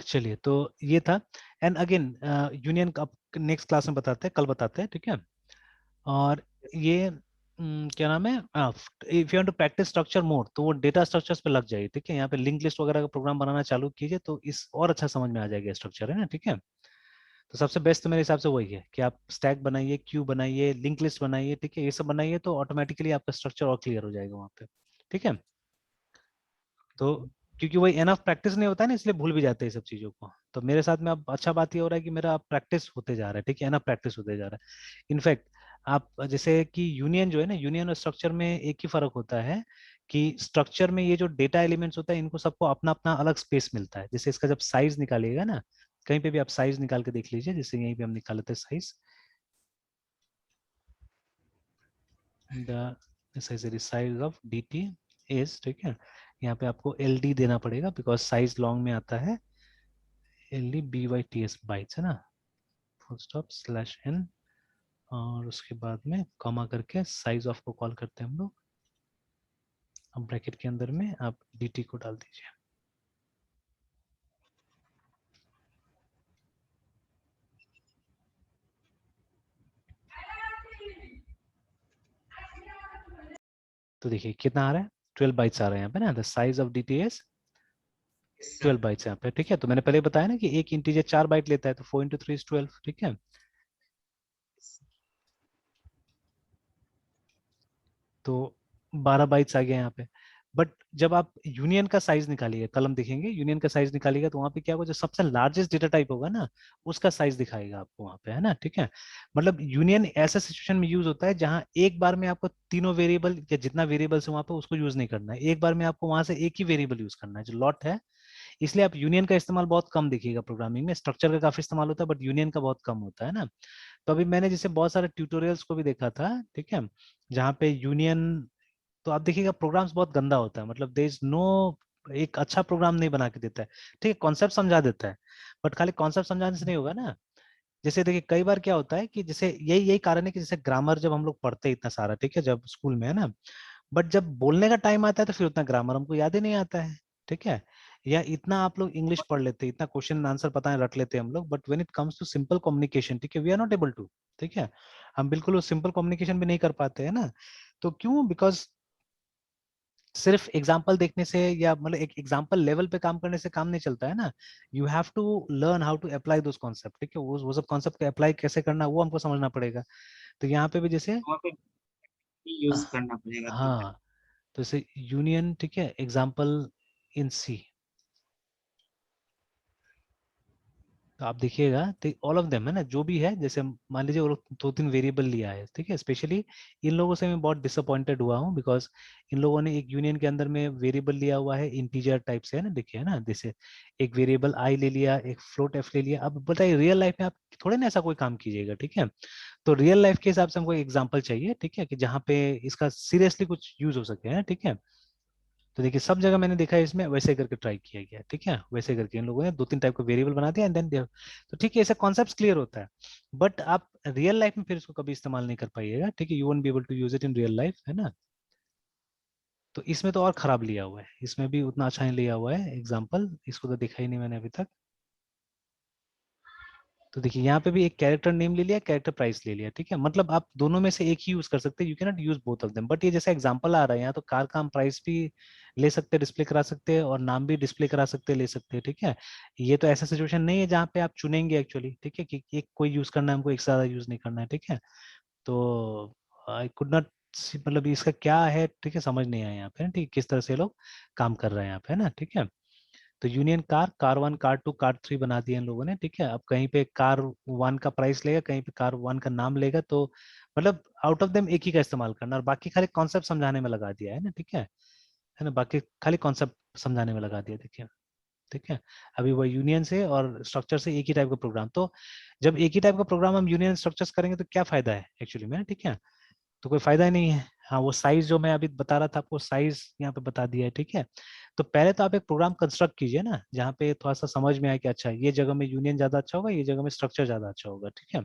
चलिए तो ये था। एंड अगेन यूनियन का नेक्स्ट क्लास में बताते हैं, कल बताते हैं ठीक है। और ये क्या नाम है, if you want to practise structure more तो वो डेटा स्ट्रक्चर्स पे लग जाइए, ठीक है। यहाँ पे लिंक लिस्ट वगैरह का प्रोग्राम बनाना चालू कीजिए तो इस और अच्छा समझ में आ जाएगा स्ट्रक्चर, है ना ठीक है। तो सबसे बेस्ट तो मेरे हिसाब से वही है कि आप स्टैक बनाइए, क्यू बनाइए, लिंक लिस्ट बनाइए, ठीक है, ये सब बनाइए तो ऑटोमेटिकली आपका स्ट्रक्चर और क्लियर हो जाएगा वहाँ पे, ठीक है। तो क्योंकि वही एनफ प्रैक्टिस नहीं होता है ना, इसलिए भूल भी जाते हैं सब चीजों को। तो मेरे साथ में अब अच्छा बात ये हो रहा है कि मेरा प्रैक्टिस होते जा रहा है, ठीक है, एनफ प्रैक्टिस होते जा रहा है। इनफैक्ट आप जैसे कि यूनियन जो है ना, यूनियन और स्ट्रक्चर में एक ही फर्क होता है कि स्ट्रक्चर में ये जो डेटा एलिमेंट्स होता है इनको सबको अपना अपना अलग स्पेस मिलता है। जैसे इसका जब साइज निकालिएगा ना, कहीं पे भी आप साइज निकाल के देख लीजिए, जैसे यहीं पे हम निकाल लेते हैं size, the size of D T is, ठीक है। यहाँ पे आपको एल डी देना पड़ेगा बिकॉज साइज लॉन्ग में आता है, L D B Y T S bytes, है ना, फुल स्टॉप स्लैश एन, और उसके बाद में कॉमा करके साइज ऑफ को कॉल करते हैं हम लोग। अब ब्रैकेट के अंदर में आप डी टी को डाल दीजिए। तो देखिए कितना आ रहा है, 12 बाइट्स आ रहे हैं यहाँ पे ना, the size of D T S sir 12 bytes यहाँ पे, ठीक है। तो मैंने पहले बताया ना कि एक इंटीजर 4 बाइट लेता है, तो 4 इंटू 3 इज 12, ठीक है। तो 12 बाइट्स आ गया यहाँ पे। बट जब आप यूनियन का साइज निकालिएगा, कल हम देखेंगे यूनियन का साइज निकालिएगा, तो वहां पे क्या होगा, जो सबसे लार्जेस्ट डेटा टाइप होगा ना उसका साइज दिखाएगा आपको वहां पे, है ना ठीक है। मतलब यूनियन ऐसे सिचुएशन में यूज होता है जहां एक बार में आपको तीनों वेरिएबल या जितना वेरिएबल है वहां पे उसको यूज नहीं करना है, एक बार में आपको वहां से एक ही वेरिएबल यूज करना है जो लॉट है। इसलिए आप यूनियन का इस्तेमाल बहुत कम देखिएगा प्रोग्रामिंग में, स्ट्रक्चर का काफी इस्तेमाल होता है बट यूनियन का बहुत कम होता है ना। तो अभी मैंने जैसे बहुत सारे ट्यूटोरियल्स को भी देखा था, ठीक है, जहाँ पे यूनियन, तो आप देखिएगा प्रोग्राम्स बहुत गंदा होता है, मतलब देयर इज नो, एक अच्छा प्रोग्राम नहीं बना के देता है, ठीक है, कॉन्सेप्ट समझा देता है बट खाली कॉन्सेप्ट समझाने से नहीं होगा ना। जैसे देखिए कई बार क्या होता है कि जैसे यही यही कारण है कि जैसे ग्रामर जब हम लोग पढ़ते हैं इतना सारा, ठीक है, जब स्कूल में, है ना, बट जब बोलने का टाइम आता है तो फिर उतना ग्रामर हमको याद ही नहीं आता है, ठीक है। या इतना आप लोग इंग्लिश पढ़ लेते हैं, इतना क्वेश्चन आंसर पता है रट लेते हैं हम लोग, but when it comes to simple communication, ठीक है, we are not able to, ठीक है, हम बिल्कुल वो सिंपल कम्युनिकेशन भी नहीं कर पाते हैं ना। तो क्यों, बिकॉज सिर्फ एग्जाम्पल देखने से या मतलब एक एग्जाम्पल लेवल पे काम करने से काम नहीं चलता है ना। You have to learn how to apply those concept, ठीक है, वो सब कॉन्सेप्ट को अप्लाई कैसे करना वो हमको समझना पड़ेगा। तो यहाँ पे भी जैसे वहाँ पे यूज करना पड़ेगा तो। हाँ, तो जैसे यूनियन, ठीक है, एग्जाम्पल इन सी, तो आप देखिएगा तो ऑल ऑफ देम है ना, जो भी है, जैसे मान लीजिए वो लोग 2-3 वेरिएबल लिया है, ठीक है, स्पेशली इन लोगों से मैं बहुत डिसअपॉइंटेड हुआ हूँ बिकॉज इन लोगों ने एक यूनियन के अंदर में वेरिएबल लिया हुआ है इंटीजर टाइप से, है ना, देखिए, है ना, जैसे एक वेरिएबल आई ले लिया, एक फ्लोट एफ ले लिया। अब बताइए रियल लाइफ में आप थोड़े ना ऐसा कोई काम कीजिएगा, ठीक है। तो रियल लाइफ के हिसाब से हमको एग्जाम्पल चाहिए, ठीक है, कि जहाँ पे इसका सीरियसली कुछ यूज हो सके, है ठीक है। तो देखिए सब जगह मैंने देखा है इसमें वैसे करके ट्राई किया गया, ठीक है, वैसे करके इन लोगों ने 2-3 टाइप का वेरिएबल बना दिया एंड देन, तो ठीक है, ऐसे कॉन्सेप्ट क्लियर होता है। बट आप रियल लाइफ में फिर इसको कभी इस्तेमाल नहीं कर पाइएगा, ठीक है, you won't be able to use it in real life, है ना। तो इसमें तो और खराब लिया हुआ है, इसमें भी उतना अच्छा नहीं लिया हुआ है एग्जाम्पल, इसको तो देखा ही नहीं मैंने अभी तक। तो देखिए यहाँ पे भी एक कैरेक्टर नेम ले लिया, कैरेक्टर प्राइस ले लिया, ठीक है, मतलब आप दोनों में से एक ही यूज कर सकते हैं, you can not use both of them. But ये जैसा एग्जांपल आ रहा है यहाँ, तो कार का हम प्राइस भी ले सकते हैं, डिस्प्ले करा सकते हैं, और नाम भी डिस्प्ले करा सकते हैं, ले सकते हैं, ठीक है। ये तो ऐसा सिचुएशन नहीं है जहाँ पे आप चुनेंगे एक्चुअली, ठीक है, कि एक कोई यूज करना है हमको, एक से ज्यादा यूज नहीं करना है, ठीक है। तो आई कुड नॉट, मतलब इसका क्या है, ठीक है, समझ नहीं आया यहाँ पे, ठीक है, किस तरह से लोग काम कर रहे हैं यहाँ पे, है ना, ठीक है। तो union car, car 1, car 2, car 3 बना दिए इन लोगों ने, ठीक है। अब कहीं पे कार 1 का प्राइस लेगा, कहीं पे कार 1 का नाम लेगा, तो मतलब आउट ऑफ देम एक ही का इस्तेमाल करना, और बाकी खाली कॉन्सेप्ट समझाने में लगा दिया है ना, ठीक है ना, बाकी खाली कॉन्सेप्ट समझाने में लगा दिया, देखिए, ठीक है। अभी वो यूनियन से और स्ट्रक्चर से एक ही टाइप का प्रोग्राम, तो जब एक ही टाइप का प्रोग्राम हम यूनियन स्ट्रक्चर्स करेंगे तो क्या फायदा है एक्चुअली में, ठीक है, तो कोई फायदा ही नहीं है। हाँ, वो साइज जो मैं अभी बता रहा था आपको, साइज यहाँ पे बता दिया है, ठीक है। तो पहले तो आप एक प्रोग्राम कंस्ट्रक्ट कीजिए ना, जहाँ पे थोड़ा सा समझ में आए कि अच्छा ये जगह में यूनियन ज्यादा अच्छा होगा, ये जगह में स्ट्रक्चर ज्यादा अच्छा होगा, ठीक है।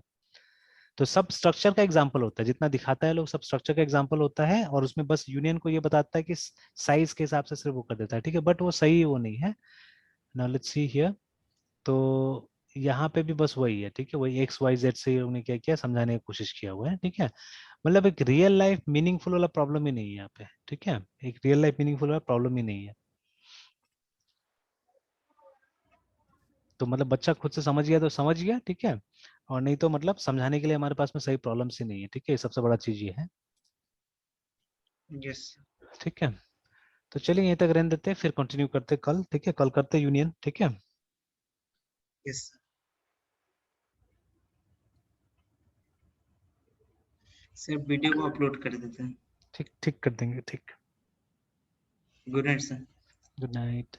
तो सब स्ट्रक्चर का एग्जाम्पल होता है, जितना दिखाता है लोग सब स्ट्रक्चर का एग्जाम्पल होता है, और उसमें बस यूनियन को ये बताता है कि साइज के हिसाब से सिर्फ वो कर देता है, ठीक है, बट वो सही वो नहीं है। Now let's see here. तो यहाँ पे भी बस वही है, ठीक है, वही एक्स वाई जेड से उन्होंने क्या किया, समझाने की कोशिश किया हुआ है, ठीक है। मतलब एक रियल लाइफ मीनिंगफुल वाला प्रॉब्लम ही नहीं है यहाँ पे, ठीक है, एक रियल लाइफ मीनिंगफुल वाला प्रॉब्लम ही नहीं है। तो मतलब बच्चा खुद से समझ गया तो समझ गया, ठीक है, और नहीं तो मतलब समझाने के लिए हमारे पास में सही प्रॉब्लम्स ही नहीं है, ठीक है, ये सबसे बड़ा चीज ये है, यस। ठीक है। तो चलिए यहीं तक रहने देते हैं, फिर कंटिन्यू करते हैं कल, ठीक है, कल करते हैं यूनियन, ठीक है। यस सर, वीडियो को अपलोड कर देते हैं। ठीक ठीक कर देंगे, ठीक। Good night sir. Good night.